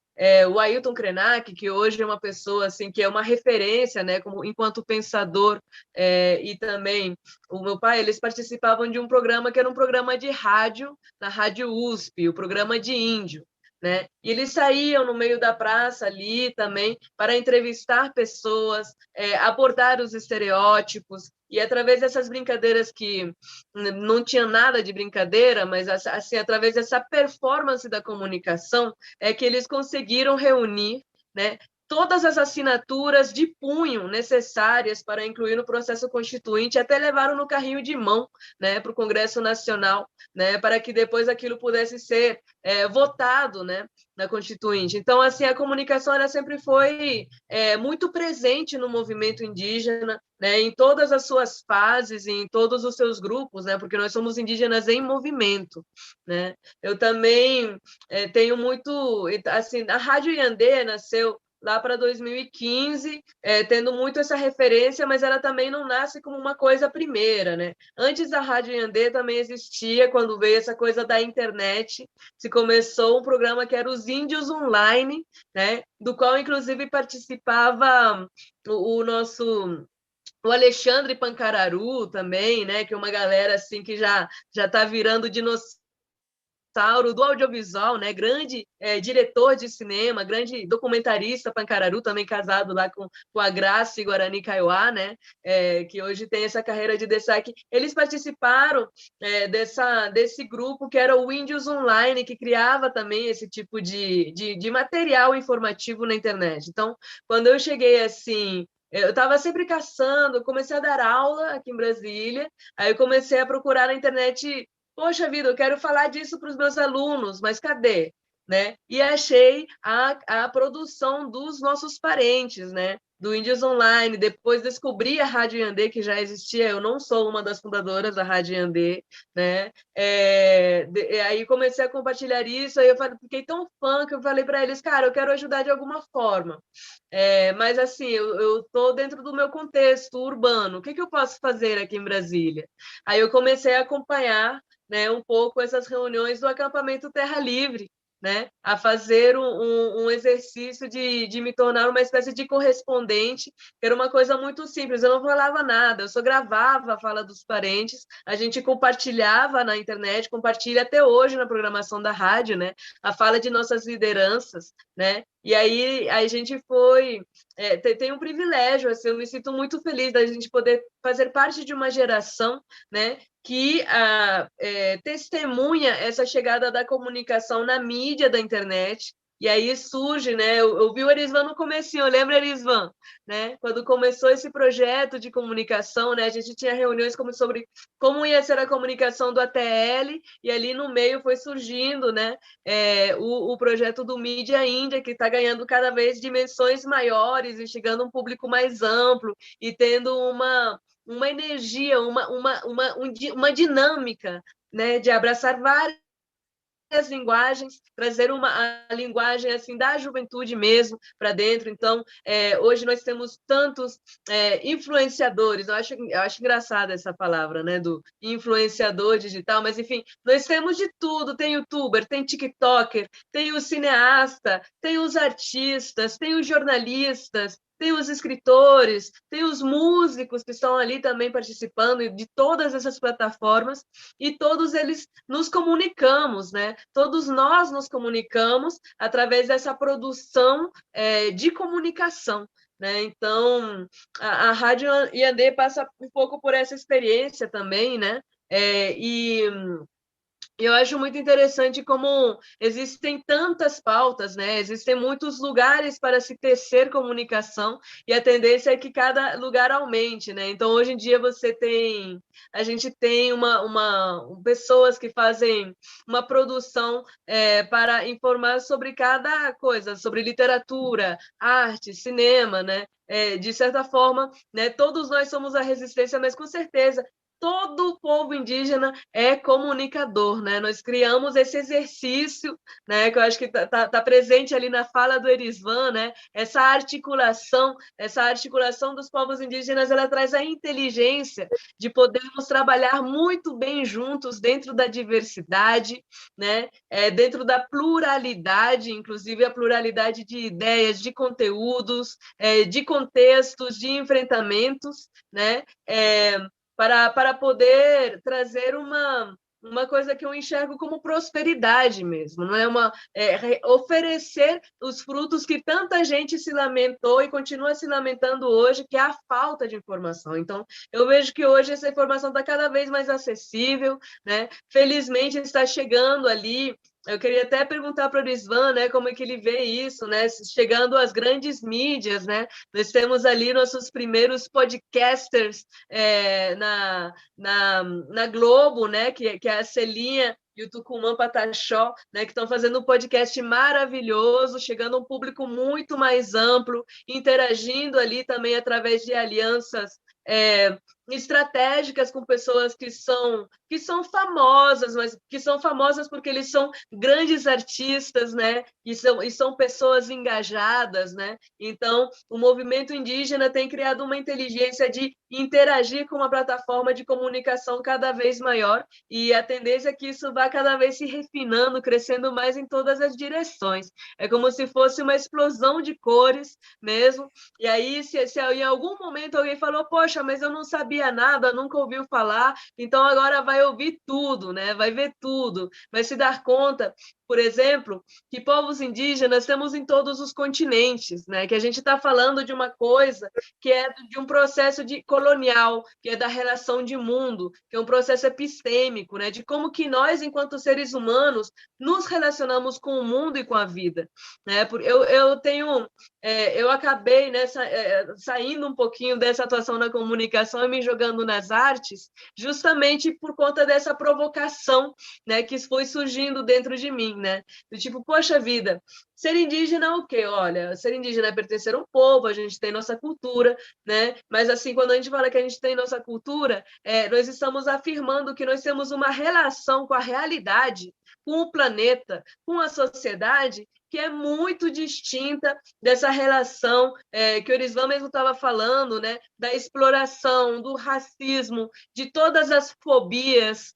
[SPEAKER 3] o Ailton Krenak, que hoje é uma pessoa assim que é uma referência, né, como enquanto pensador, e também o meu pai, eles participavam de um programa que era um programa de rádio na Rádio USP, o programa de índio, né? E eles saíam no meio da praça ali também para entrevistar pessoas, abordar os estereótipos, e através dessas brincadeiras que não tinha nada de brincadeira, mas assim, através dessa performance da comunicação, é que eles conseguiram reunir, né, todas as assinaturas de punho necessárias para incluir no processo constituinte, até levaram no carrinho de mão, né, para o Congresso Nacional, né, para que depois aquilo pudesse ser votado, né, na Constituinte. Então, assim, a comunicação ela sempre foi muito presente no movimento indígena, né, em todas as suas fases, em todos os seus grupos, né, porque nós somos indígenas em movimento, né. Eu também tenho muito, assim, a Rádio Iandê nasceu lá para 2015, tendo muito essa referência, mas ela também não nasce como uma coisa primeira, né? Antes da Rádio Yandê também existia, quando veio essa coisa da internet, se começou um programa que era os Índios Online, né? Do qual, inclusive, participava o nosso... O Alexandre Pancararu também, né? Que é uma galera assim que já está virando dinossauro do audiovisual, né? Grande diretor de cinema, grande documentarista Pancararu, também casado lá com a Graça e Guarani Kaiowá, né? Que hoje tem essa carreira de destaque. Eles participaram desse grupo que era o Índios Online, que criava também esse tipo de material informativo na internet. Então, quando eu cheguei assim, eu estava sempre caçando, comecei a dar aula aqui em Brasília, aí eu comecei a procurar na internet. Poxa vida, eu quero falar disso para os meus alunos, mas cadê? Né? E achei a produção dos nossos parentes, né? Do Índios Online, depois descobri a Rádio Yandê, que já existia, eu não sou uma das fundadoras da Rádio Yandê, né? Aí comecei a compartilhar isso, aí eu fiquei tão fã que eu falei para eles, cara, eu quero ajudar de alguma forma. Mas assim, eu estou dentro do meu contexto urbano, o que eu posso fazer aqui em Brasília? Aí eu comecei a acompanhar, né, um pouco essas reuniões do acampamento Terra Livre, né, a fazer um exercício de me tornar uma espécie de correspondente, que era uma coisa muito simples, eu não falava nada, eu só gravava a fala dos parentes, a gente compartilhava na internet, compartilha até hoje na programação da rádio, né, a fala de nossas lideranças, né, e aí a gente foi... tem um privilégio, assim, eu me sinto muito feliz da gente poder fazer parte de uma geração, né, que testemunha essa chegada da comunicação na mídia da internet, e aí surge, né? Eu vi o Erisvan no comecinho, eu lembro, Erisvan, né? Quando começou esse projeto de comunicação, né? A gente tinha reuniões sobre como ia ser a comunicação do ATL, e ali no meio foi surgindo, né? O projeto do Mídia Índia, que está ganhando cada vez dimensões maiores e chegando a um público mais amplo e tendo uma energia, uma dinâmica, né, de abraçar várias linguagens, trazer a linguagem assim da juventude mesmo para dentro. Então, hoje nós temos tantos influenciadores. Eu acho engraçada essa palavra, né, do influenciador digital, mas enfim, nós temos de tudo. Tem youtuber, tem tiktoker, tem o cineasta, tem os artistas, tem os jornalistas, tem os escritores, tem os músicos que estão ali também participando de todas essas plataformas, e todos eles nos comunicamos, né? Todos nós nos comunicamos através dessa produção de comunicação, né? Então, a Rádio Yandê passa um pouco por essa experiência também, né? E eu acho muito interessante como existem tantas pautas, né? Existem muitos lugares para se tecer comunicação, e a tendência é que cada lugar aumente, né? Então, hoje em dia, a gente tem pessoas que fazem uma produção para informar sobre cada coisa, sobre literatura, arte, cinema, né? De certa forma, né? Todos nós somos a resistência, mas com certeza todo o povo indígena é comunicador, né? Nós criamos esse exercício, né, que eu acho que tá presente ali na fala do Erisvan, né? Essa articulação dos povos indígenas, ela traz a inteligência de podermos trabalhar muito bem juntos dentro da diversidade, né? Dentro da pluralidade, inclusive a pluralidade de ideias, de conteúdos, de contextos, de enfrentamentos, né? Para poder trazer uma coisa que eu enxergo como prosperidade mesmo, não é oferecer os frutos que tanta gente se lamentou e continua se lamentando hoje, que é a falta de informação. Então, eu vejo que hoje essa informação está cada vez mais acessível, né? Felizmente está chegando ali. Eu queria até perguntar para o Erisvan, né, como é que ele vê isso, né, chegando às grandes mídias, né? Nós temos ali nossos primeiros podcasters na Globo, né, que é a Celinha e o Tucumã Pataxó, né, que estão fazendo um podcast maravilhoso, chegando a um público muito mais amplo, interagindo ali também através de alianças estratégicas com pessoas que são famosas, mas que são famosas porque eles são grandes artistas, né? E são pessoas engajadas, né? Então, o movimento indígena tem criado uma inteligência de interagir com uma plataforma de comunicação cada vez maior, e a tendência é que isso vá cada vez se refinando, crescendo mais em todas as direções. É como se fosse uma explosão de cores mesmo, e aí se em algum momento alguém falou, poxa, mas eu não sabia nada, nunca ouviu falar, então agora vai ouvir tudo, né? Vai ver tudo, vai se dar conta, por exemplo, que povos indígenas temos em todos os continentes, né? Que a gente está falando de uma coisa que é de um processo colonial, que é da relação de mundo, que é um processo epistêmico, né? De como que nós, enquanto seres humanos, nos relacionamos com o mundo e com a vida, né? Eu acabei, né, saindo um pouquinho dessa atuação na comunicação e me jogando nas artes, justamente por conta dessa provocação, né, que foi surgindo dentro de mim, né? Do tipo, poxa vida, ser indígena é o quê? Olha, ser indígena é pertencer a um povo, a gente tem nossa cultura, né? Mas assim, quando a gente fala que a gente tem nossa cultura, nós estamos afirmando que nós temos uma relação com a realidade, com o planeta, com a sociedade, que é muito distinta dessa relação que o Orisvan mesmo estava falando, né, da exploração, do racismo, de todas as fobias,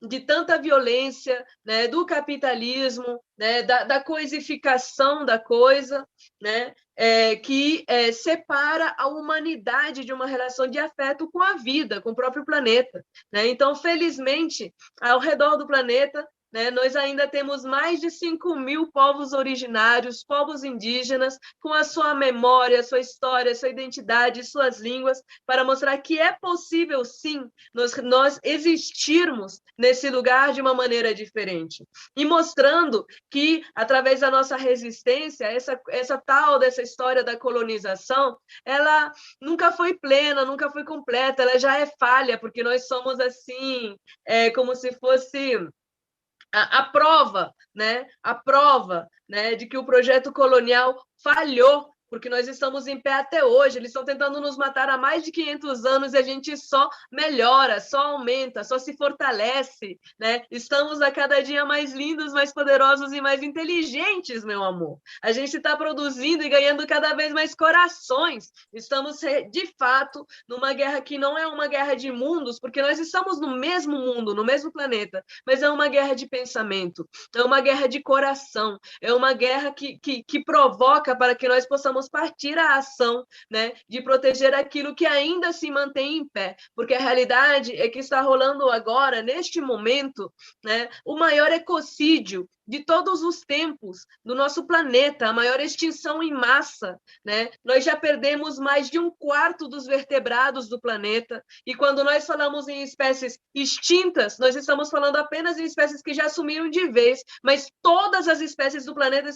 [SPEAKER 3] de tanta violência, né, do capitalismo, né, da coisificação da coisa, né, que separa a humanidade de uma relação de afeto com a vida, com o próprio planeta, né? Então, felizmente, ao redor do planeta, né, nós ainda temos mais de 5.000 povos originários, povos indígenas, com a sua memória, sua história, sua identidade, suas línguas, para mostrar que é possível, sim, nós existirmos nesse lugar de uma maneira diferente. E mostrando que, através da nossa resistência, dessa história da colonização, ela nunca foi plena, nunca foi completa, ela já é falha, porque nós somos assim, como se fosse a prova, né? A prova, né, de que o projeto colonial falhou, porque nós estamos em pé até hoje. Eles estão tentando nos matar há mais de 500 anos e a gente só melhora, só aumenta, só se fortalece, né? Estamos a cada dia mais lindos, mais poderosos e mais inteligentes, meu amor. A gente está produzindo e ganhando cada vez mais corações. Estamos, de fato, numa guerra que não é uma guerra de mundos, porque nós estamos no mesmo mundo, no mesmo planeta, mas é uma guerra de pensamento, é uma guerra de coração, é uma guerra que provoca para que nós possamos partir à ação, né, de proteger aquilo que ainda se mantém em pé, porque a realidade é que está rolando agora, neste momento, né, o maior ecocídio de todos os tempos no nosso planeta, a maior extinção em massa, né? Nós já perdemos mais de 1/4 dos vertebrados do planeta, e quando nós falamos em espécies extintas, nós estamos falando apenas em espécies que já sumiram de vez, mas todas as espécies do planeta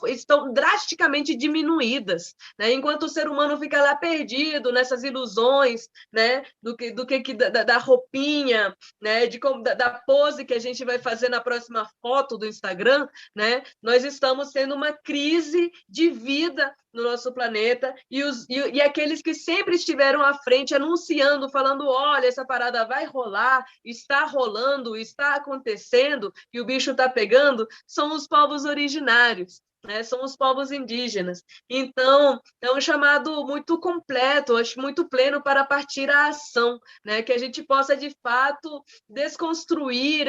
[SPEAKER 3] estão drasticamente diminuídas, né? Enquanto o ser humano fica lá perdido nessas ilusões, né? Da roupinha, né? Da pose que a gente vai fazer na próxima foto do Instagram, né? Nós estamos tendo uma crise de vida no nosso planeta, e aqueles que sempre estiveram à frente anunciando, falando, olha, essa parada vai rolar, está rolando, está acontecendo, e o bicho está pegando, são os povos originários, né? São os povos indígenas. Então, é um chamado muito completo, acho muito pleno para partir à ação, né? Que a gente possa, de fato, desconstruir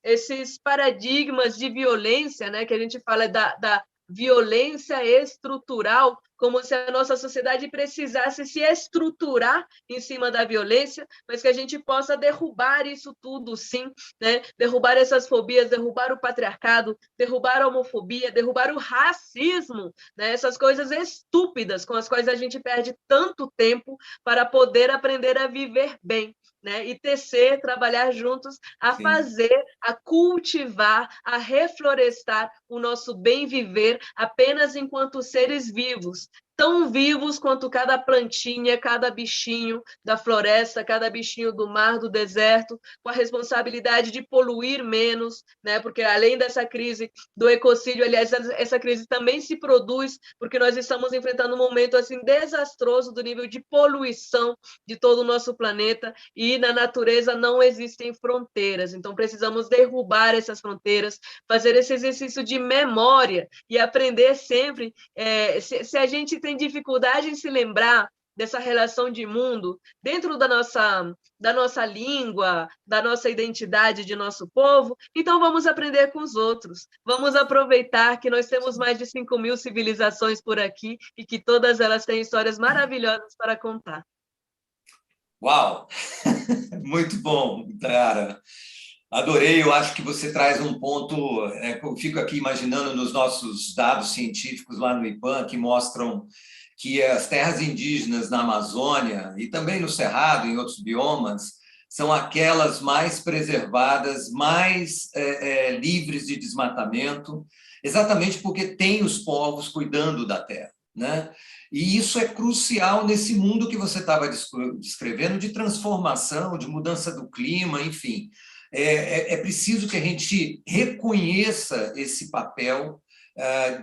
[SPEAKER 3] esses paradigmas de violência, né, que a gente fala da violência estrutural, como se a nossa sociedade precisasse se estruturar em cima da violência, mas que a gente possa derrubar isso tudo, sim, né? Derrubar essas fobias, derrubar o patriarcado, derrubar a homofobia, derrubar o racismo, né? Essas coisas estúpidas com as quais a gente perde tanto tempo para poder aprender a viver bem, né? E tecer, trabalhar juntos, a Sim. fazer, a cultivar, a reflorestar o nosso bem viver apenas enquanto seres vivos, tão vivos quanto cada plantinha, cada bichinho da floresta, cada bichinho do mar, do deserto, com a responsabilidade de poluir menos, né? Porque além dessa crise do ecocídio, aliás, essa crise também se produz porque nós estamos enfrentando um momento assim desastroso do nível de poluição de todo o nosso planeta, e na natureza não existem fronteiras. Então precisamos derrubar essas fronteiras, fazer esse exercício de memória e aprender sempre. Se a gente tem dificuldade em se lembrar dessa relação de mundo dentro da nossa língua, da nossa identidade, de nosso povo, então vamos aprender com os outros. Vamos aproveitar que nós temos mais de 5.000 civilizações por aqui e que todas elas têm histórias maravilhosas para contar.
[SPEAKER 2] Uau! Muito bom, Dayara. Adorei, eu acho que você traz um ponto, eu fico aqui imaginando nos nossos dados científicos lá no IPAM, que mostram que as terras indígenas na Amazônia e também no Cerrado, em outros biomas, são aquelas mais preservadas, mais livres de desmatamento, exatamente porque tem os povos cuidando da terra, né? E isso é crucial nesse mundo que você estava descrevendo, de transformação, de mudança do clima, enfim. É preciso que a gente reconheça esse papel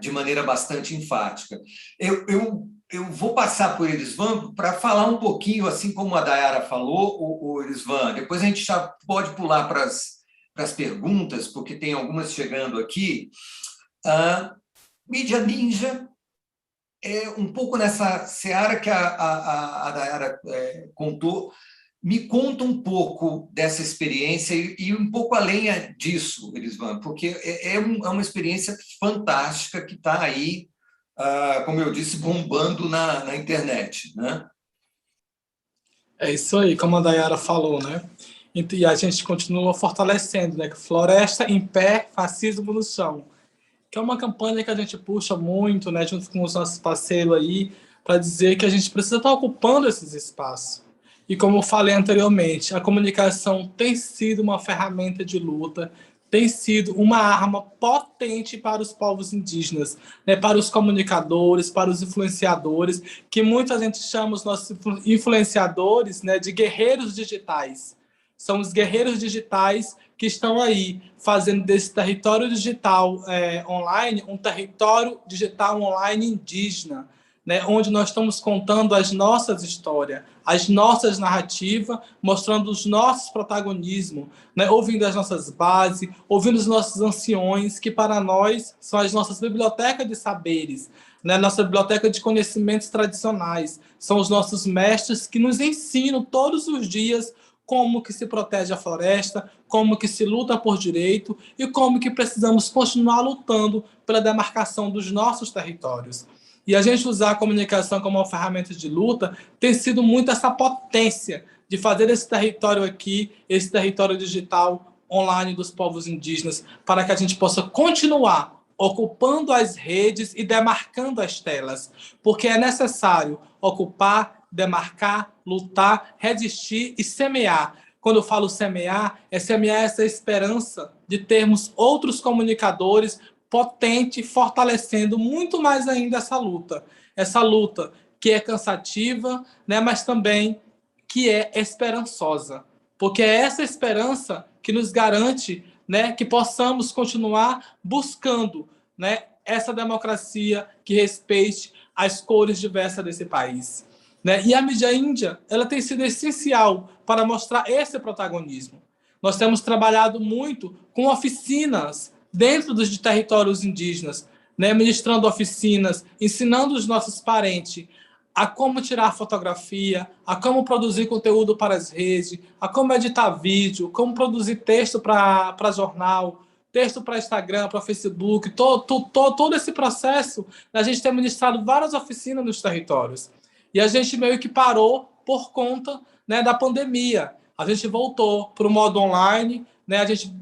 [SPEAKER 2] de maneira bastante enfática. Eu vou passar por Elisvan para falar um pouquinho, assim como a Dayara falou, o Elisvan, depois a gente já pode pular para as perguntas, porque tem algumas chegando aqui. Mídia ninja é um pouco nessa seara que a Dayara contou. Me conta um pouco dessa experiência e um pouco além disso, Elisvan, porque é uma experiência fantástica que está aí, como eu disse, bombando na internet, né?
[SPEAKER 4] É isso aí, como a Dayara falou, né? E a gente continua fortalecendo, né? Floresta em pé, fascismo no chão. Que é uma campanha que a gente puxa muito, né? Junto com os nossos parceiros aí, para dizer que a gente precisa estar ocupando esses espaços. E como eu falei anteriormente, a comunicação tem sido uma ferramenta de luta, tem sido uma arma potente para os povos indígenas, né, para os comunicadores, para os influenciadores, que muita gente chama os nossos influenciadores, né, de guerreiros digitais. São os guerreiros digitais que estão aí fazendo desse território digital online um território digital online indígena, né, onde nós estamos contando as nossas histórias, as nossas narrativas, mostrando os nossos protagonismos, né, ouvindo as nossas bases, ouvindo os nossos anciões, que para nós são as nossas bibliotecas de saberes, né, nossa biblioteca de conhecimentos tradicionais, são os nossos mestres que nos ensinam todos os dias como que se protege a floresta, como que se luta por direito e como que precisamos continuar lutando pela demarcação dos nossos territórios. E a gente usar a comunicação como uma ferramenta de luta tem sido muito essa potência de fazer esse território aqui, esse território digital online dos povos indígenas, para que a gente possa continuar ocupando as redes e demarcando as telas, porque é necessário ocupar, demarcar, lutar, resistir e semear. Quando eu falo semear, é semear essa esperança de termos outros comunicadores potente, fortalecendo muito mais ainda essa luta que é cansativa, né, mas também que é esperançosa, porque é essa esperança que nos garante, né, que possamos continuar buscando, né, essa democracia que respeite as cores diversas desse país, né? E a mídia índia, ela tem sido essencial para mostrar esse protagonismo. Nós temos trabalhado muito com oficinas dentro dos territórios indígenas, né, ministrando oficinas, ensinando os nossos parentes a como tirar fotografia, a como produzir conteúdo para as redes, a como editar vídeo, como produzir texto para jornal, texto para Instagram, para Facebook, todo esse processo, a gente tem ministrado várias oficinas nos territórios. E a gente meio que parou por conta, né, da pandemia. A gente voltou para o modo online, né, a gente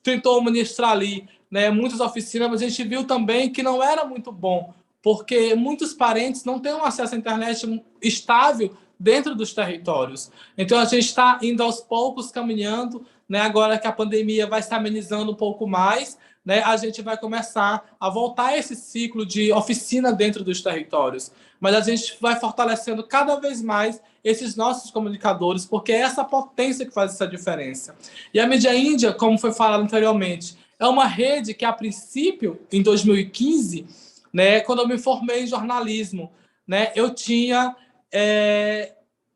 [SPEAKER 4] tentou ministrar ali, né, muitas oficinas, mas a gente viu também que não era muito bom, porque muitos parentes não têm um acesso à internet estável dentro dos territórios. Então, a gente está indo aos poucos, caminhando, né, agora que a pandemia vai se amenizando um pouco mais, né, a gente vai começar a voltar a esse ciclo de oficina dentro dos territórios. Mas a gente vai fortalecendo cada vez mais esses nossos comunicadores, porque é essa potência que faz essa diferença. E a Mídia Índia, como foi falado anteriormente, é uma rede que, a princípio, em 2015, né, quando eu me formei em jornalismo, né, eu tinha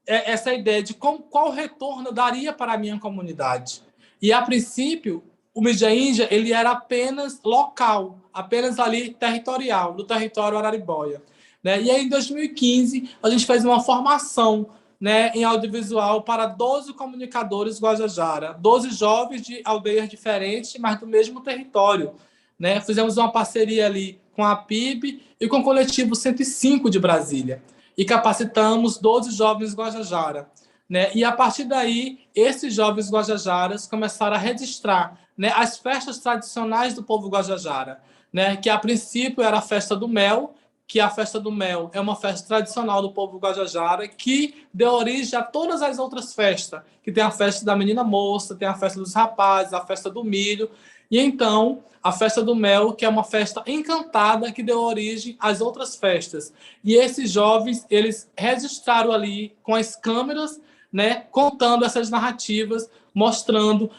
[SPEAKER 4] essa ideia de qual retorno eu daria para a minha comunidade. E, a princípio, o Mídia Índia ele era apenas local, apenas ali territorial, do território Araribóia. Né? E aí, em 2015, a gente fez uma formação, né, em audiovisual para 12 comunicadores Guajajara, 12 jovens de aldeias diferentes, mas do mesmo território. Né? Fizemos uma parceria ali com a PIB e com o Coletivo 105 de Brasília. E capacitamos 12 jovens Guajajara. Né? E, a partir daí, esses jovens Guajajaras começaram a registrar, né, as festas tradicionais do povo Guajajara, né? Que, a princípio, era a festa do mel, que a festa do mel é uma festa tradicional do povo Guajajara, que deu origem a todas as outras festas, que tem a festa da menina moça, tem a festa dos rapazes, a festa do milho, e então a festa do mel, que é uma festa encantada que deu origem às outras festas. E esses jovens, eles registraram ali com as câmeras, né, contando essas narrativas, mostrando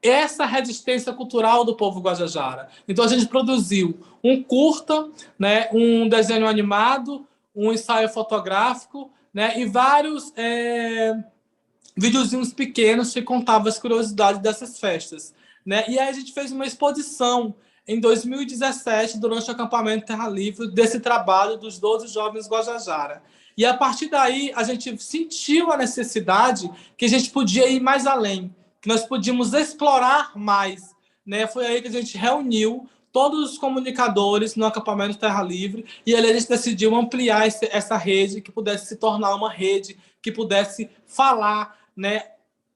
[SPEAKER 4] essa resistência cultural do povo Guajajara. Então, a gente produziu um curta, né, um desenho animado, um ensaio fotográfico, né, e vários videozinhos pequenos que contavam as curiosidades dessas festas. Né? E aí a gente fez uma exposição em 2017, durante o acampamento Terra Livre, desse trabalho dos 12 jovens Guajajara. E, a partir daí, a gente sentiu a necessidade que a gente podia ir mais além, que nós podíamos explorar mais. Né? Foi aí que a gente reuniu todos os comunicadores no acampamento Terra Livre e ali a gente decidiu ampliar essa rede, que pudesse se tornar uma rede, que pudesse falar, né,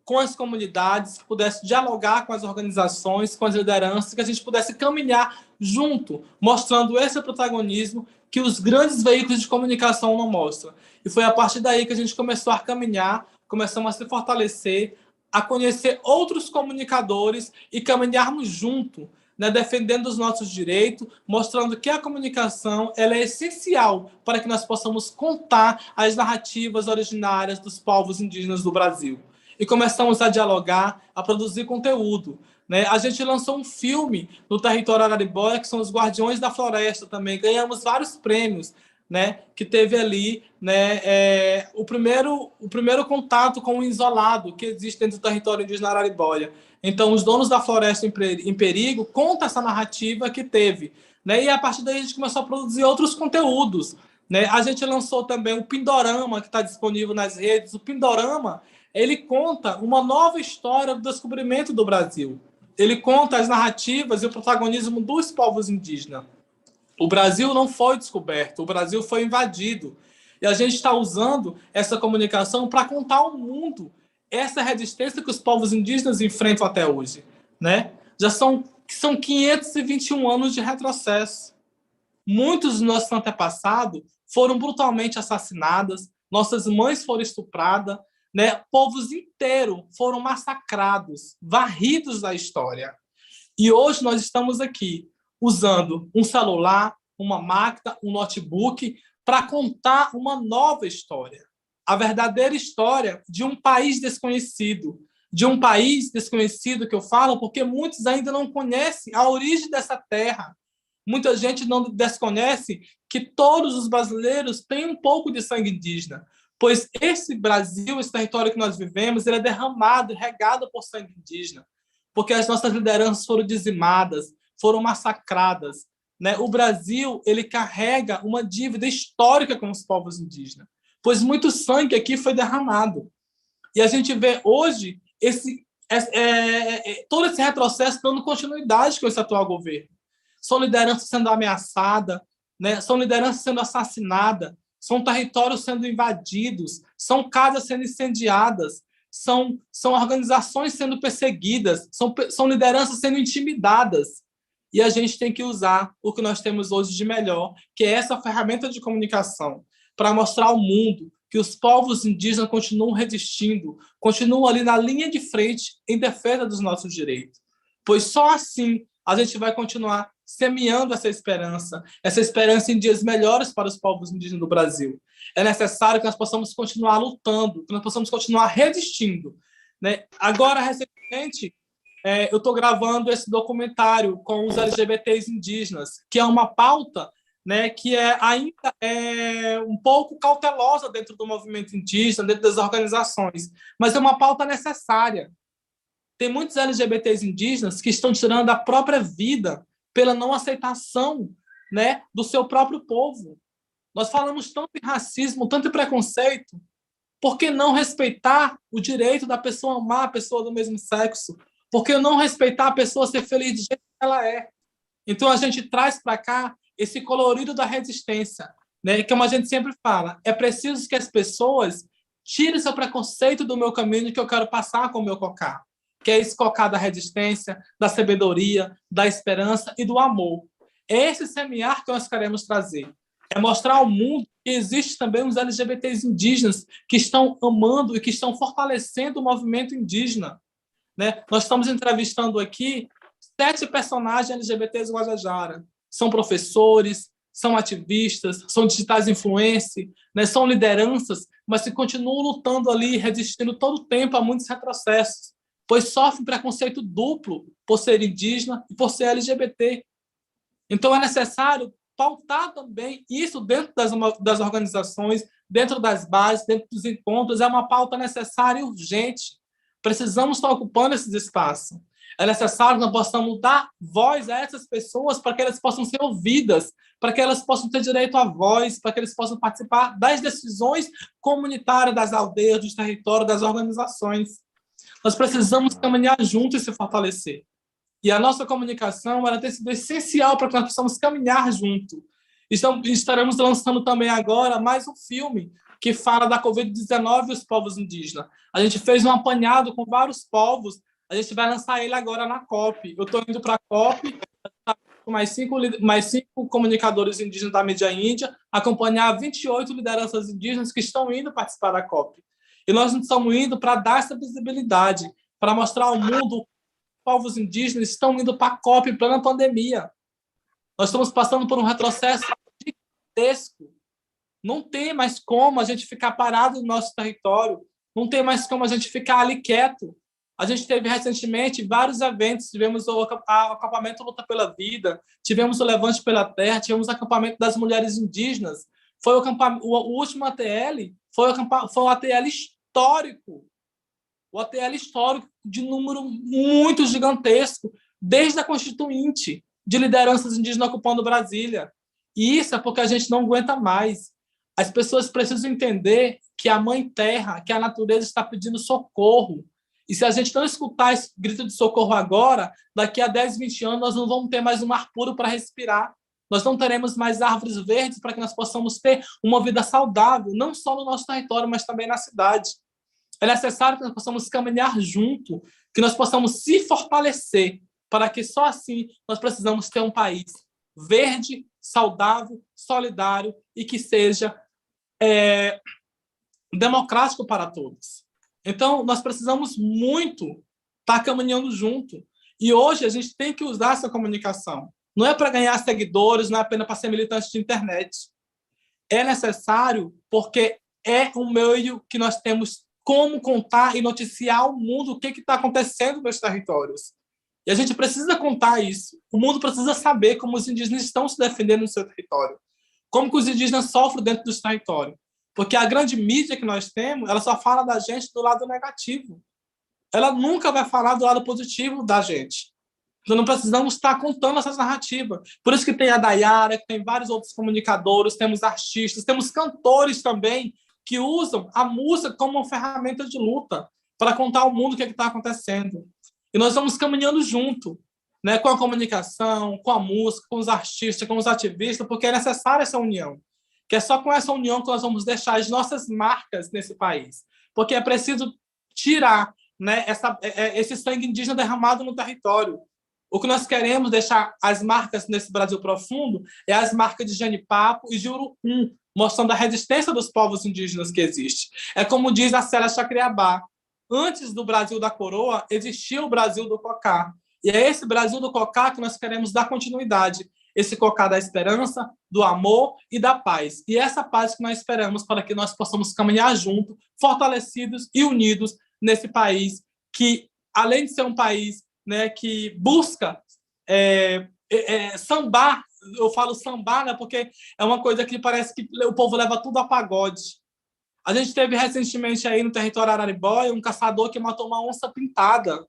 [SPEAKER 4] com as comunidades, que pudesse dialogar com as organizações, com as lideranças, que a gente pudesse caminhar junto, mostrando esse protagonismo que os grandes veículos de comunicação não mostram. E foi a partir daí que a gente começou a caminhar, começamos a se fortalecer, a conhecer outros comunicadores e caminharmos junto, né, defendendo os nossos direitos, mostrando que a comunicação ela é essencial para que nós possamos contar as narrativas originárias dos povos indígenas do Brasil. E começamos a dialogar, a produzir conteúdo. Né? A gente lançou um filme no território Araribóia, que são os Guardiões da Floresta também. Ganhamos vários prêmios, né? Que teve ali, né, o primeiro contato com o isolado que existe dentro do território indígena Araribóia. Então, os donos da floresta em perigo contam essa narrativa que teve. Né? E, a partir daí, a gente começou a produzir outros conteúdos. Né? A gente lançou também o Pindorama, que está disponível nas redes. O Pindorama, ele conta uma nova história do descobrimento do Brasil. Ele conta as narrativas e o protagonismo dos povos indígenas. O Brasil não foi descoberto, o Brasil foi invadido. E a gente está usando essa comunicação para contar ao mundo essa resistência que os povos indígenas enfrentam até hoje. Né? Já são 521 anos de retrocesso. Muitos dos nossos antepassados foram brutalmente assassinados, nossas mães foram estupradas, né? Povos inteiros foram massacrados, varridos da história. E hoje nós estamos aqui usando um celular, uma máquina, um notebook para contar uma nova história. A verdadeira história de um país desconhecido. De um país desconhecido que eu falo porque muitos ainda não conhecem a origem dessa terra. Muita gente não desconhece que todos os brasileiros têm um pouco de sangue indígena. Pois esse Brasil, esse território que nós vivemos, ele é derramado, regado por sangue indígena, porque as nossas lideranças foram dizimadas, foram massacradas. Né? O Brasil ele carrega uma dívida histórica com os povos indígenas, pois muito sangue aqui foi derramado. E a gente vê hoje todo esse retrocesso dando continuidade com esse atual governo. São lideranças sendo ameaçadas, né? São lideranças sendo assassinadas, são territórios sendo invadidos, são casas sendo incendiadas, são organizações sendo perseguidas, são lideranças sendo intimidadas. E a gente tem que usar o que nós temos hoje de melhor, que é essa ferramenta de comunicação, para mostrar ao mundo que os povos indígenas continuam resistindo, continuam ali na linha de frente em defesa dos nossos direitos. Pois só assim a gente vai continuar semeando essa esperança em dias melhores para os povos indígenas do Brasil. É necessário que nós possamos continuar lutando, que nós possamos continuar resistindo, né? Agora, recentemente, eu estou gravando esse documentário com os LGBTs indígenas, que é uma pauta, né, que ainda é um pouco cautelosa dentro do movimento indígena, dentro das organizações, mas é uma pauta necessária. Tem muitos LGBTs indígenas que estão tirando a própria vida pela não aceitação, né, do seu próprio povo. Nós falamos tanto em racismo, tanto em preconceito. Por que não respeitar o direito da pessoa amar a pessoa do mesmo sexo? Por que não respeitar a pessoa ser feliz do jeito que ela é? Então, a gente traz para cá esse colorido da resistência, né? Que, como a gente sempre fala, é preciso que as pessoas tirem seu preconceito do meu caminho que eu quero passar com o meu cocá, que é esse cocá da resistência, da sabedoria, da esperança e do amor. É esse semear que nós queremos trazer. É mostrar ao mundo que existe também os LGBTs indígenas que estão amando e que estão fortalecendo o movimento indígena, né? Nós estamos entrevistando aqui 7 personagens LGBTs Guajajara. São professores, são ativistas, são digitais influencers, né? São lideranças, mas que continuam lutando ali, resistindo todo o tempo a muitos retrocessos, pois sofrem preconceito duplo por ser indígena e por ser LGBT. Então, é necessário pautar também isso dentro das organizações, dentro das bases, dentro dos encontros. É uma pauta necessária e urgente. Precisamos estar ocupando esses espaços. É necessário que nós possamos dar voz a essas pessoas para que elas possam ser ouvidas, para que elas possam ter direito à voz, para que eles possam participar das decisões comunitárias das aldeias, dos territórios, das organizações. Nós precisamos caminhar juntos e se fortalecer. E a nossa comunicação ela tem sido essencial para que nós possamos caminhar junto. Estaremos lançando também agora mais um filme que fala da Covid-19 e os povos indígenas. A gente fez um apanhado com vários povos. A gente vai lançar ele agora na COP. Eu estou indo para a COP com mais cinco comunicadores indígenas da mídia índia, acompanhar 28 lideranças indígenas que estão indo participar da COP. E nós estamos indo para dar essa visibilidade, para mostrar ao mundo que os povos indígenas estão indo para a COP em plena pandemia. Nós estamos passando por um retrocesso gigantesco. Não tem mais como a gente ficar parado no nosso território, não tem mais como a gente ficar ali quieto. A gente teve recentemente vários eventos, tivemos o acampamento Luta pela Vida, tivemos o Levante pela Terra, tivemos o acampamento das mulheres indígenas. O último ATL foi um ATL histórico, o ATL histórico de número muito gigantesco, desde a Constituinte, de lideranças indígenas ocupando Brasília. E isso é porque a gente não aguenta mais. As pessoas precisam entender que a Mãe Terra, que a natureza está pedindo socorro. E se a gente não escutar esse grito de socorro agora, daqui a 10, 20 anos, nós não vamos ter mais um ar puro para respirar. Nós não teremos mais árvores verdes para que nós possamos ter uma vida saudável, não só no nosso território, mas também na cidade. É necessário que nós possamos caminhar junto, que nós possamos se fortalecer, para que só assim nós precisamos ter um país verde, saudável, solidário e que seja democrático para todos. Então, nós precisamos muito estar caminhando junto. E hoje a gente tem que usar essa comunicação. Não é para ganhar seguidores, não é apenas para ser militante de internet. É necessário porque é um meio que nós temos como contar e noticiar ao mundo o que está acontecendo nos territórios. E a gente precisa contar isso. O mundo precisa saber como os indígenas estão se defendendo no seu território. Como que os indígenas sofrem dentro dos territórios. Porque a grande mídia que nós temos, ela só fala da gente do lado negativo. Ela nunca vai falar do lado positivo da gente. Então, não precisamos estar contando essas narrativas. Por isso que tem a Dayara, que tem vários outros comunicadores, temos artistas, temos cantores também que usam a música como uma ferramenta de luta para contar ao mundo o que está acontecendo. E nós vamos caminhando junto, né, com a comunicação, com a música, com os artistas, com os ativistas, porque é necessária essa união. Que é só com essa união que nós vamos deixar as nossas marcas nesse país. Porque é preciso tirar, né, esse sangue indígena derramado no território. O que nós queremos deixar as marcas nesse Brasil profundo é as marcas de Jenipapo e de Urucum, mostrando a resistência dos povos indígenas que existe. É como diz a Célia Chacriabá, antes do Brasil da coroa, existia o Brasil do cocá. E é esse Brasil do Cocá que nós queremos dar continuidade. Esse Cocá da esperança, do amor e da paz. E essa paz que nós esperamos para que nós possamos caminhar juntos, fortalecidos e unidos nesse país que, além de ser um país, né, que busca sambar, eu falo sambar, né, porque é uma coisa que parece que o povo leva tudo a pagode. A gente teve recentemente aí no território Araribóia um caçador que matou uma onça pintada.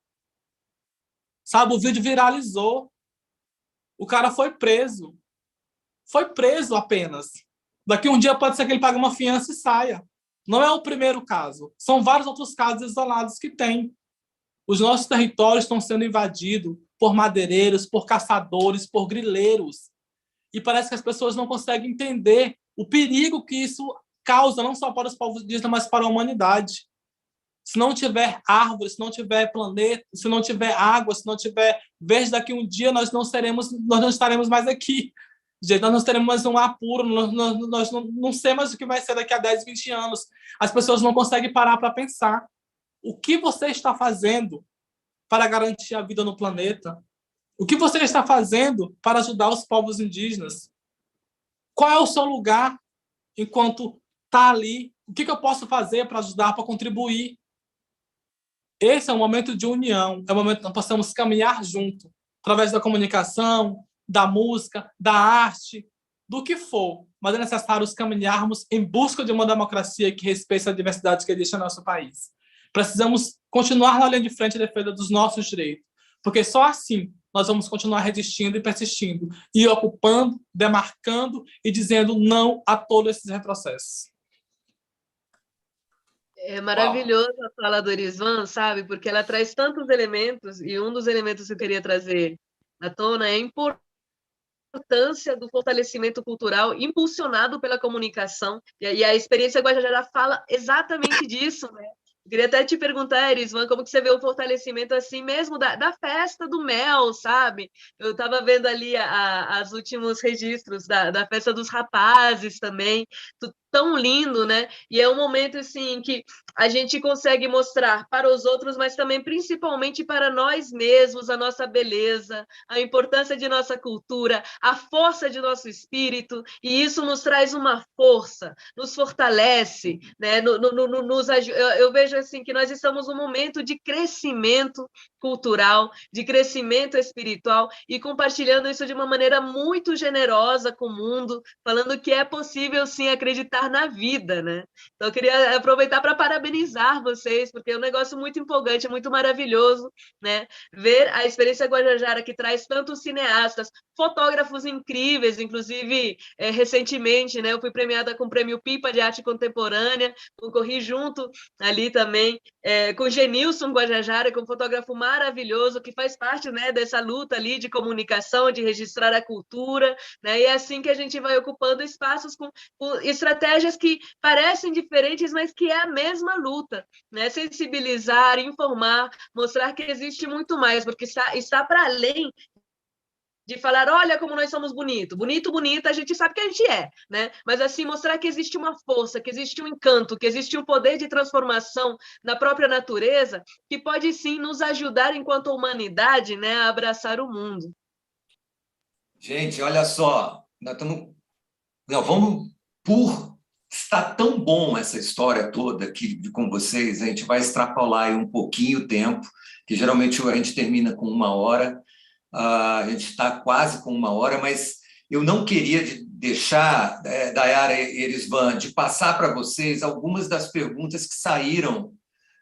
[SPEAKER 4] Sabe, o vídeo viralizou. O cara foi preso. Foi preso apenas. Daqui um dia pode ser que ele pague uma fiança e saia. Não é o primeiro caso. São vários outros casos isolados que tem. Os nossos territórios estão sendo invadidos por madeireiros, por caçadores, por grileiros. E parece que as pessoas não conseguem entender o perigo que isso causa, não só para os povos indígenas, mas para a humanidade. Se não tiver árvores, se não tiver planeta, se não tiver água, se não tiver verde, daqui um dia nós não estaremos mais aqui. Nós não teremos mais um ar puro, nós não sabemos o que vai ser daqui a 10, 20 anos. As pessoas não conseguem parar para pensar. O que você está fazendo para garantir a vida no planeta? O que você está fazendo para ajudar os povos indígenas? Qual é o seu lugar enquanto está ali? O que eu posso fazer para ajudar, para contribuir? Esse é um momento de união, é um momento que nós possamos caminhar junto, através da comunicação, da música, da arte, do que for, mas é necessário caminharmos em busca de uma democracia que respeite a diversidade que existe no nosso país. Precisamos continuar na linha de frente em defesa dos nossos direitos, porque só assim nós vamos continuar resistindo e persistindo, e ocupando, demarcando e dizendo não a todos esses retrocessos.
[SPEAKER 3] É maravilhoso a fala do Erisvan, sabe? Porque ela traz tantos elementos, e um dos elementos que eu queria trazer à tona é a importância do fortalecimento cultural impulsionado pela comunicação, e a experiência Guajajara fala exatamente disso, né? Eu queria até te perguntar, Erisvan, como que você vê o fortalecimento assim mesmo da festa do mel, sabe? Eu estava vendo ali os últimos registros da festa dos rapazes também, tão lindo, né? E é um momento assim que a gente consegue mostrar para os outros, mas também principalmente para nós mesmos a nossa beleza, a importância de nossa cultura, a força de nosso espírito, e isso nos traz uma força, nos fortalece, né? Eu vejo assim que nós estamos num momento de crescimento cultural, de crescimento espiritual, e compartilhando isso de uma maneira muito generosa com o mundo, falando que é possível sim acreditar na vida, né? Então eu queria aproveitar para parabenizar vocês, porque é um negócio muito empolgante, muito maravilhoso, né? Ver a experiência Guajajara, que traz tantos cineastas, fotógrafos incríveis, inclusive recentemente, né? Eu fui premiada com o Prêmio Pipa de Arte Contemporânea, concorri junto ali também com o Genilson Guajajara, que é um fotógrafo maravilhoso, que faz parte, né, dessa luta ali de comunicação, de registrar a cultura, né? E é assim que a gente vai ocupando espaços com estratégias que parecem diferentes, mas que é a mesma luta, né? Sensibilizar, informar, mostrar que existe muito mais, porque está para além de falar, olha como nós somos bonito, bonita, a gente sabe que a gente é, né? Mas assim, mostrar que existe uma força, que existe um encanto, que existe um poder de transformação na própria natureza, que pode sim nos ajudar enquanto humanidade, né, a abraçar o mundo.
[SPEAKER 2] Gente, olha só, vamos, por estar tão bom essa história toda aqui com vocês, a gente vai extrapolar aí um pouquinho o tempo, que geralmente a gente termina com 1 hora, a gente está quase com 1 hora, mas eu não queria deixar, Dayara e Erisvan, de passar para vocês algumas das perguntas que saíram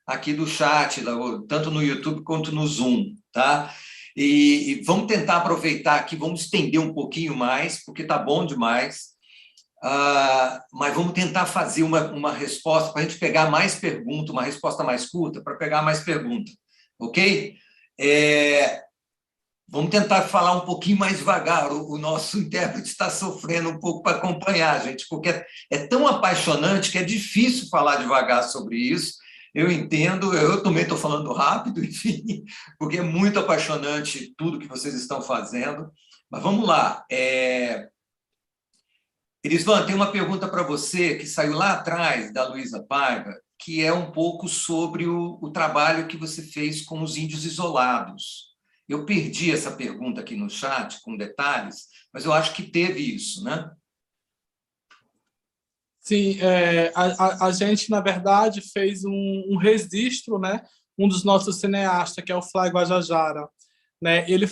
[SPEAKER 2] aqui do chat, tanto no YouTube quanto no Zoom, tá? E vamos tentar aproveitar aqui, vamos estender um pouquinho mais, porque está bom demais, mas vamos tentar fazer uma resposta, para a gente pegar mais perguntas, uma resposta mais curta, para pegar mais perguntas, ok? Vamos tentar falar um pouquinho mais devagar, o nosso intérprete está sofrendo um pouco para acompanhar, gente, porque é tão apaixonante que é difícil falar devagar sobre isso. Eu entendo, eu também estou falando rápido, enfim, porque é muito apaixonante tudo que vocês estão fazendo. Mas vamos lá. Erisvan, tem uma pergunta para você que saiu lá atrás, da Luísa Paiva, que é um pouco sobre o trabalho que você fez com os índios isolados. Eu perdi essa pergunta aqui no chat, com detalhes, mas eu acho que teve isso, né?
[SPEAKER 4] Sim, a gente, na verdade, fez um registro, né? Um dos nossos cineastas, que é o Flávio Guajajara, né? Ele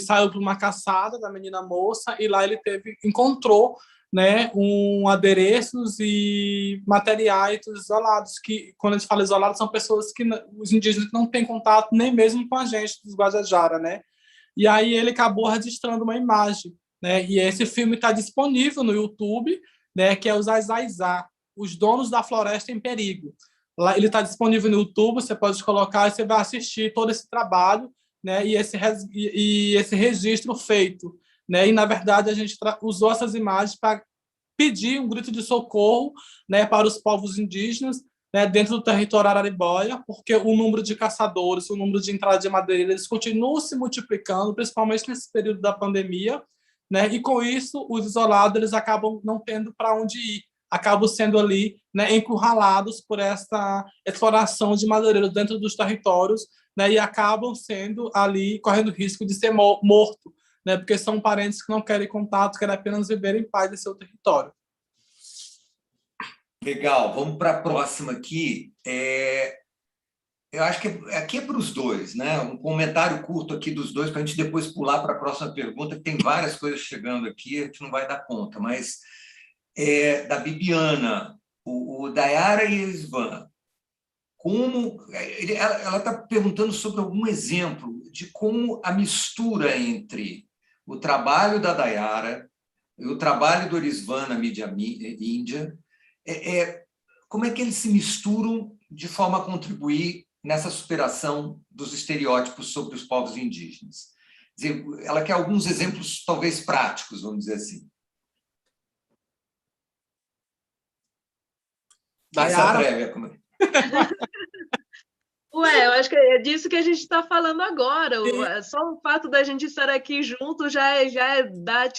[SPEAKER 4] saiu para uma caçada da menina moça e lá ele encontrou, né, adereços e materiais isolados, que, quando a gente fala isolados, são pessoas os indígenas que não têm contato nem mesmo com a gente, dos Guajajara, né? E aí ele acabou registrando uma imagem, né? E esse filme está disponível no YouTube, né? Que é os Aizaizá, Os Donos da Floresta em Perigo. Lá, ele está disponível no YouTube, você pode colocar e você vai assistir todo esse trabalho, né? E esse registro feito, né? E na verdade a gente usou essas imagens para pedir um grito de socorro, né? Para os povos indígenas, né, dentro do território Araribóia, porque o número de caçadores, o número de entrada de madeira, eles continuam se multiplicando, principalmente nesse período da pandemia, né, e com isso os isolados eles acabam não tendo para onde ir, acabam sendo ali, né, encurralados por essa exploração de madeireiros dentro dos territórios, né, e acabam sendo ali, correndo risco de ser morto, né, porque são parentes que não querem contato, querem apenas viver em paz em seu território.
[SPEAKER 2] Legal, vamos para a próxima aqui. Eu acho que aqui é para os dois, né? Um comentário curto aqui dos dois, para a gente depois pular para a próxima pergunta, que tem várias coisas chegando aqui, a gente não vai dar conta, mas da Bibiana, o Dayara e a Isvan. Ela está perguntando sobre algum exemplo de como a mistura entre o trabalho da Dayara e o trabalho do Orisvan na mídia índia, como é que eles se misturam de forma a contribuir nessa superação dos estereótipos sobre os povos indígenas. Quer dizer, ela quer alguns exemplos, talvez práticos, vamos dizer assim.
[SPEAKER 4] Dayara.
[SPEAKER 3] Ué, eu acho que é disso que a gente está falando agora. Só o fato da gente estar aqui junto já dá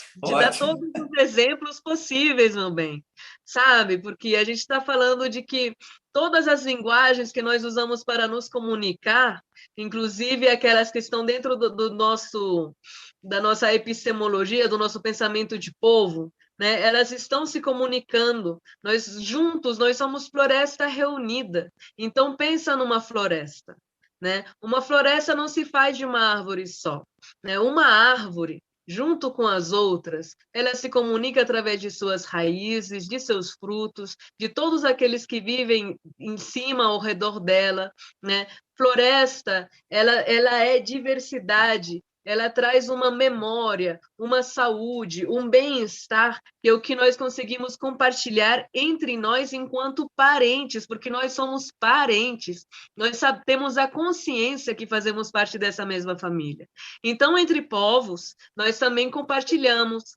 [SPEAKER 3] todos os exemplos possíveis, meu bem. Sabe? Porque a gente está falando de que todas as linguagens que nós usamos para nos comunicar, inclusive aquelas que estão dentro da nossa epistemologia, do nosso pensamento de povo, né? Elas estão se comunicando. Nós juntos, nós somos floresta reunida. Então pensa numa floresta, né? Uma floresta não se faz de uma árvore só, né? Uma árvore junto com as outras, ela se comunica através de suas raízes, de seus frutos, de todos aqueles que vivem em cima, ao redor dela, né? Floresta, ela é diversidade, ela traz uma memória, uma saúde, um bem-estar, que é o que nós conseguimos compartilhar entre nós enquanto parentes, porque nós somos parentes, nós temos a consciência que fazemos parte dessa mesma família. Então, entre povos, nós também compartilhamos,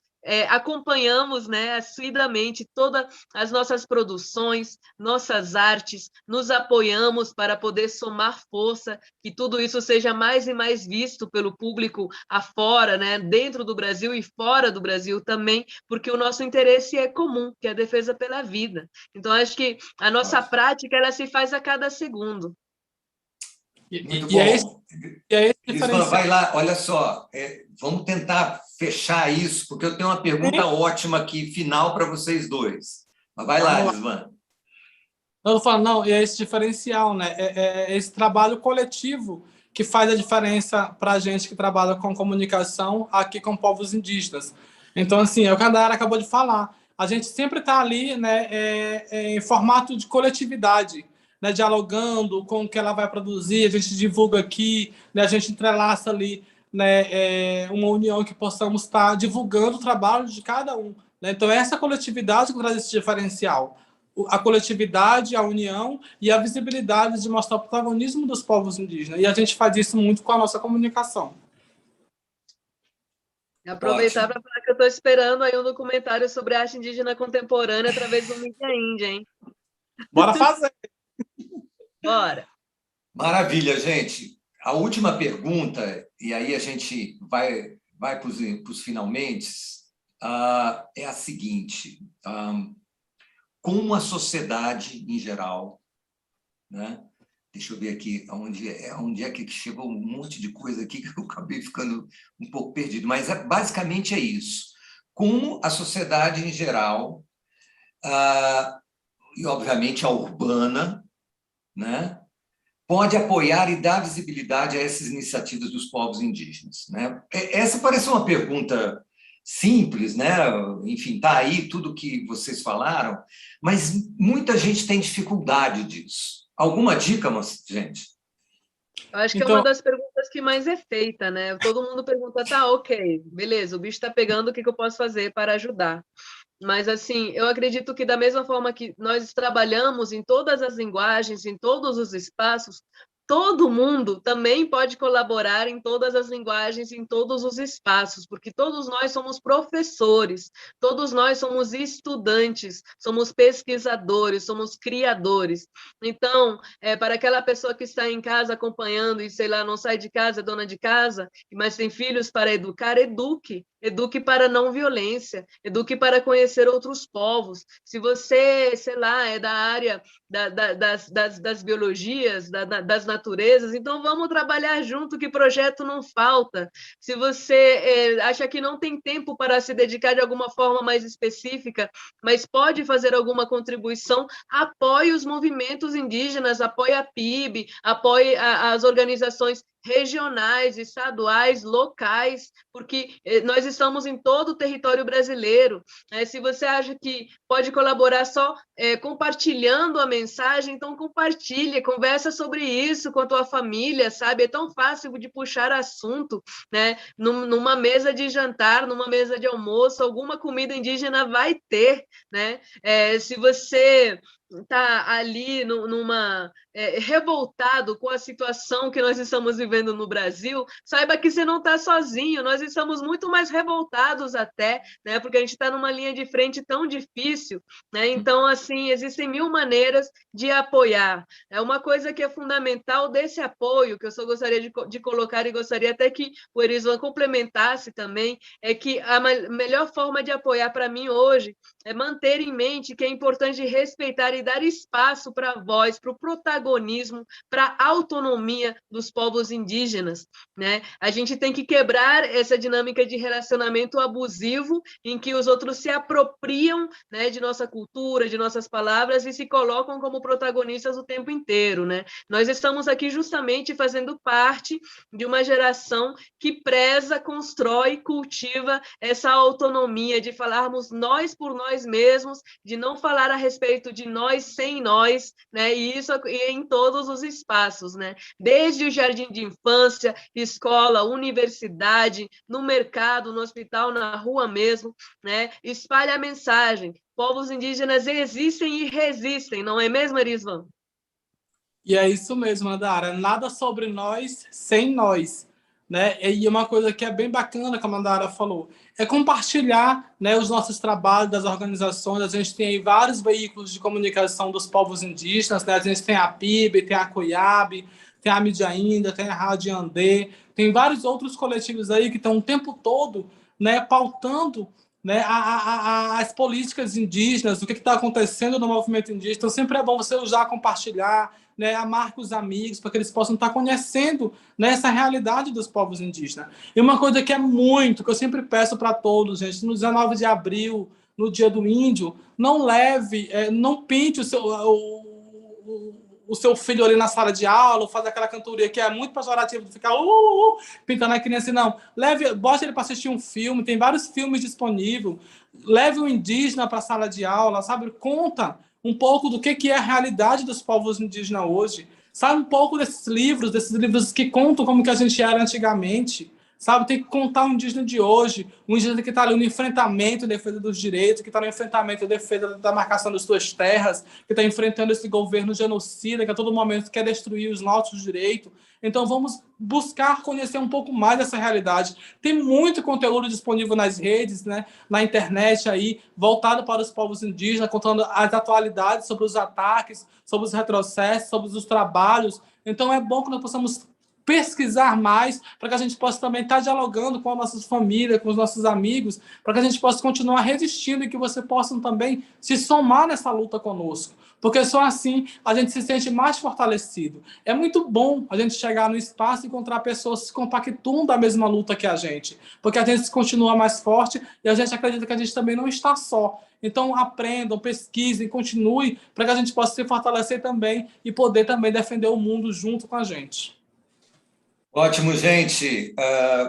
[SPEAKER 3] acompanhamos, né, assiduamente todas as nossas produções, nossas artes, nos apoiamos para poder somar força, que tudo isso seja mais e mais visto pelo público afora, né, dentro do Brasil e fora do Brasil também, porque o nosso interesse é comum, que é a defesa pela vida. Então, acho que a nossa prática ela se faz a cada segundo.
[SPEAKER 2] Muito bom.
[SPEAKER 4] Isvan,
[SPEAKER 2] vai lá, olha só, vamos tentar fechar isso, porque eu tenho uma pergunta ótima aqui, final, para vocês dois. Mas vai lá, Isvan.
[SPEAKER 4] Eu falo, não, é esse diferencial, né? É esse trabalho coletivo que faz a diferença para a gente que trabalha com comunicação aqui com povos indígenas. Então, assim, é o que a Dayara acabou de falar. A gente sempre está ali, né, em formato de coletividade, né, dialogando com o que ela vai produzir, a gente divulga aqui, né, a gente entrelaça ali, né, uma união que possamos estar divulgando o trabalho de cada um. Né? Então, é essa coletividade que traz esse diferencial. A coletividade, a união e a visibilidade de mostrar o protagonismo dos povos indígenas. E a gente faz isso muito com a nossa comunicação.
[SPEAKER 3] Aproveitar para falar que eu estou esperando aí um documentário sobre a arte indígena contemporânea através do Mídia Índia, hein?
[SPEAKER 4] Bora fazer!
[SPEAKER 3] Bora!
[SPEAKER 2] Maravilha, gente. A última pergunta, e aí a gente vai para os finalmente, é a seguinte. Como a sociedade, em geral, né, Deixa eu ver aqui onde é que chegou um monte de coisa aqui que eu acabei ficando um pouco perdido. Mas basicamente é isso. Como a sociedade em geral, e obviamente a urbana, né, pode apoiar e dar visibilidade a essas iniciativas dos povos indígenas, né? Essa parece uma pergunta simples, né? Enfim, está aí tudo que vocês falaram, mas muita gente tem dificuldade disso. Alguma dica, gente?
[SPEAKER 3] Eu acho que é uma das perguntas que mais é feita, né? Todo mundo pergunta, tá, ok, beleza, o bicho está pegando, o que eu posso fazer para ajudar? Mas, assim, eu acredito que da mesma forma que nós trabalhamos em todas as linguagens, em todos os espaços, todo mundo também pode colaborar em todas as linguagens, em todos os espaços, porque todos nós somos professores, todos nós somos estudantes, somos pesquisadores, somos criadores. Então, para aquela pessoa que está em casa acompanhando e, sei lá, não sai de casa, é dona de casa, mas tem filhos para educar, eduque. Eduque para não violência, eduque para conhecer outros povos. Se você, sei lá, é da área das biologias, das naturezas, então vamos trabalhar junto, que projeto não falta. Se você acha que não tem tempo para se dedicar de alguma forma mais específica, mas pode fazer alguma contribuição, apoie os movimentos indígenas, apoie a PIB, apoie as organizações regionais, estaduais, locais, porque nós estamos em todo o território brasileiro. Se você acha que pode colaborar só compartilhando a mensagem, então compartilhe, conversa sobre isso com a tua família, sabe? É tão fácil de puxar assunto, né? Numa mesa de jantar, numa mesa de almoço, alguma comida indígena vai ter, né? Se você está ali revoltado com a situação que nós estamos vivendo no Brasil, saiba que você não está sozinho, nós estamos muito mais revoltados até, né? Porque a gente está numa linha de frente tão difícil, né? Então, assim, existem 1000 maneiras de apoiar. É uma coisa que é fundamental desse apoio, que eu só gostaria de colocar, e gostaria até que o Erisvan complementasse também, é que a melhor forma de apoiar para mim hoje é manter em mente que é importante respeitar e dar espaço para a voz, para o protagonismo, para a autonomia dos povos indígenas, né? A gente tem que quebrar essa dinâmica de relacionamento abusivo em que os outros se apropriam, né, de nossa cultura, de nossas palavras e se colocam como protagonistas o tempo inteiro, né? Nós estamos aqui justamente fazendo parte de uma geração que preza, constrói, cultiva essa autonomia de falarmos nós por nós mesmos, de não falar a respeito de nós sem nós, né? E isso em todos os espaços, né? Desde o jardim de infância, escola, universidade, no mercado, no hospital, na rua mesmo, né? Espalhe a mensagem. Povos indígenas existem e resistem, não é mesmo, Erisvan?
[SPEAKER 4] E é isso mesmo, Andara. Nada sobre nós sem nós, né? E uma coisa que é bem bacana, como a Andara falou, é compartilhar, né, os nossos trabalhos das organizações. A gente tem aí vários veículos de comunicação dos povos indígenas, né? A gente tem a PIB, tem a COIAB, tem a Mídia Ainda, tem a Rádio Andê, tem vários outros coletivos aí que estão o tempo todo, né, pautando, né, as políticas indígenas, o que está acontecendo no movimento indígena. Então, sempre é bom você usar, compartilhar, né, marca os amigos, para que eles possam estar conhecendo, né, essa realidade dos povos indígenas. E uma coisa que eu sempre peço para todos, gente, no 19 de abril, no Dia do Índio, não leve, não pinte o seu filho ali na sala de aula, ou faz aquela cantoria que é muito pejorativa de ficar pintando a criança, não. Bote ele para assistir um filme, tem vários filmes disponíveis. Leve o indígena para a sala de aula, sabe? Conta um pouco do que é a realidade dos povos indígenas hoje. Sabe um pouco desses livros que contam como que a gente era antigamente. Sabe, tem que contar o indígena de hoje, um indígena que está ali no enfrentamento em defesa dos direitos, que está no enfrentamento em defesa da marcação das suas terras, que está enfrentando esse governo genocida, que a todo momento quer destruir os nossos direitos. Então vamos buscar conhecer um pouco mais dessa realidade. Tem muito conteúdo disponível nas redes, né, na internet aí, voltado para os povos indígenas, contando as atualidades sobre os ataques, sobre os retrocessos, sobre os trabalhos. Então é bom que nós possamos pesquisar mais, para que a gente possa também estar dialogando com a nossa família, com os nossos amigos, para que a gente possa continuar resistindo e que você possam também se somar nessa luta conosco. Porque só assim a gente se sente mais fortalecido. É muito bom a gente chegar no espaço e encontrar pessoas que se compactuam da mesma luta que a gente, porque a gente continua mais forte e a gente acredita que a gente também não está só. Então, aprendam, pesquisem, continuem, para que a gente possa se fortalecer também e poder também defender o mundo junto com a gente.
[SPEAKER 2] Ótimo, gente.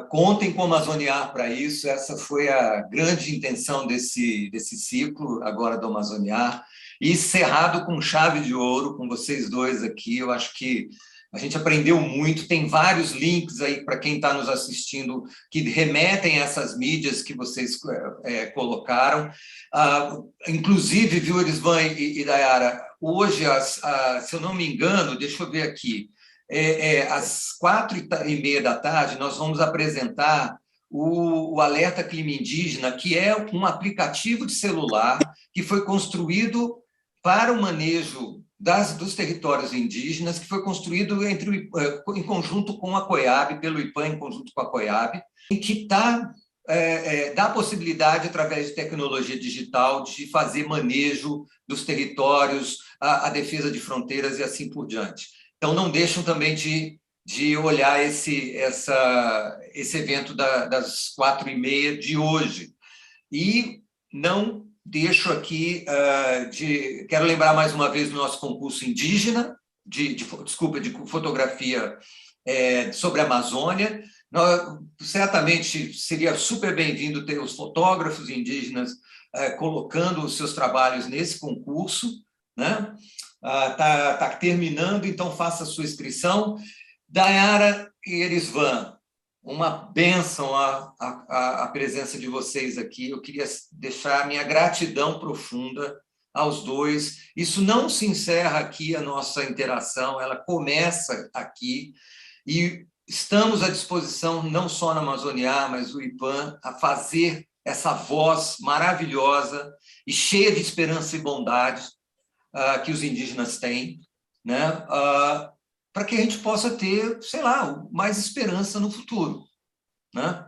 [SPEAKER 2] Contem com o Amazoniar para isso. Essa foi a grande intenção desse ciclo, agora do Amazoniar. E cerrado com chave de ouro, com vocês dois aqui. Eu acho que a gente aprendeu muito. Tem vários links aí para quem está nos assistindo que remetem a essas mídias que vocês colocaram. Inclusive, viu, Erisvan e Dayara, hoje, se eu não me engano, deixa eu ver aqui, às 4h30 da tarde, nós vamos apresentar o Alerta Clima Indígena, que é um aplicativo de celular que foi construído para o manejo dos territórios indígenas, que foi construído em conjunto com a COIAB, pelo IPAM, em conjunto com a COIAB, e que dá a possibilidade, através de tecnologia digital, de fazer manejo dos territórios, a defesa de fronteiras e assim por diante. Então, não deixam também de olhar esse evento das 4h30 de hoje. E não deixo aqui quero lembrar mais uma vez do nosso concurso indígena, de fotografia sobre a Amazônia. Certamente seria super bem-vindo ter os fotógrafos indígenas colocando os seus trabalhos nesse concurso, né? Tá terminando, então faça a sua inscrição. Dayara e Erisvan, uma bênção a presença de vocês aqui. Eu queria deixar a minha gratidão profunda aos dois. Isso não se encerra aqui, a nossa interação, ela começa aqui, e estamos à disposição, não só na Amazoniar, mas o IPAM, a fazer essa voz maravilhosa e cheia de esperança e bondade que os indígenas têm, né? Para que a gente possa ter, sei lá, mais esperança no futuro, né?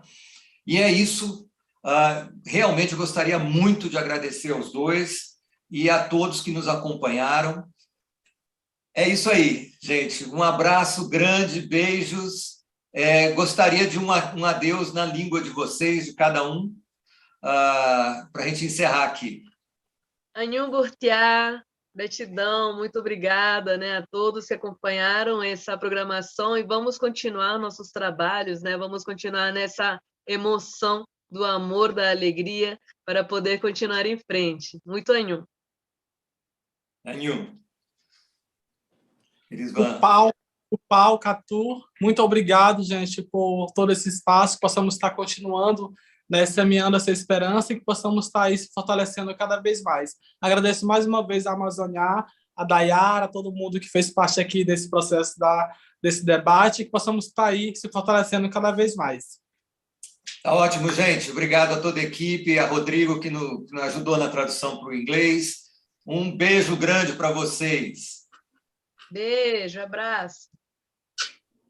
[SPEAKER 2] E é isso. Realmente eu gostaria muito de agradecer aos dois e a todos que nos acompanharam. É isso aí, gente. Um abraço grande, beijos. Gostaria de um adeus na língua de vocês, de cada um, para a gente encerrar aqui.
[SPEAKER 3] Anhum Gurtiá, gratidão, muito obrigada, né, a todos que acompanharam essa programação, e vamos continuar nossos trabalhos, né? Vamos continuar nessa emoção do amor, da alegria, para poder continuar em frente. Muito anhum.
[SPEAKER 2] Anhum.
[SPEAKER 4] O Pau, Catu, muito obrigado, gente, por todo esse espaço, que possamos estar continuando, né, semeando essa esperança e que possamos estar aí se fortalecendo cada vez mais. Agradeço mais uma vez a Amazoniar, a Dayara, a todo mundo que fez parte aqui desse processo, desse debate, e que possamos estar aí se fortalecendo cada vez mais.
[SPEAKER 2] Tá ótimo, gente. Obrigado a toda a equipe, a Rodrigo, que nos ajudou na tradução para o inglês. Um beijo grande para vocês.
[SPEAKER 3] Beijo, abraço.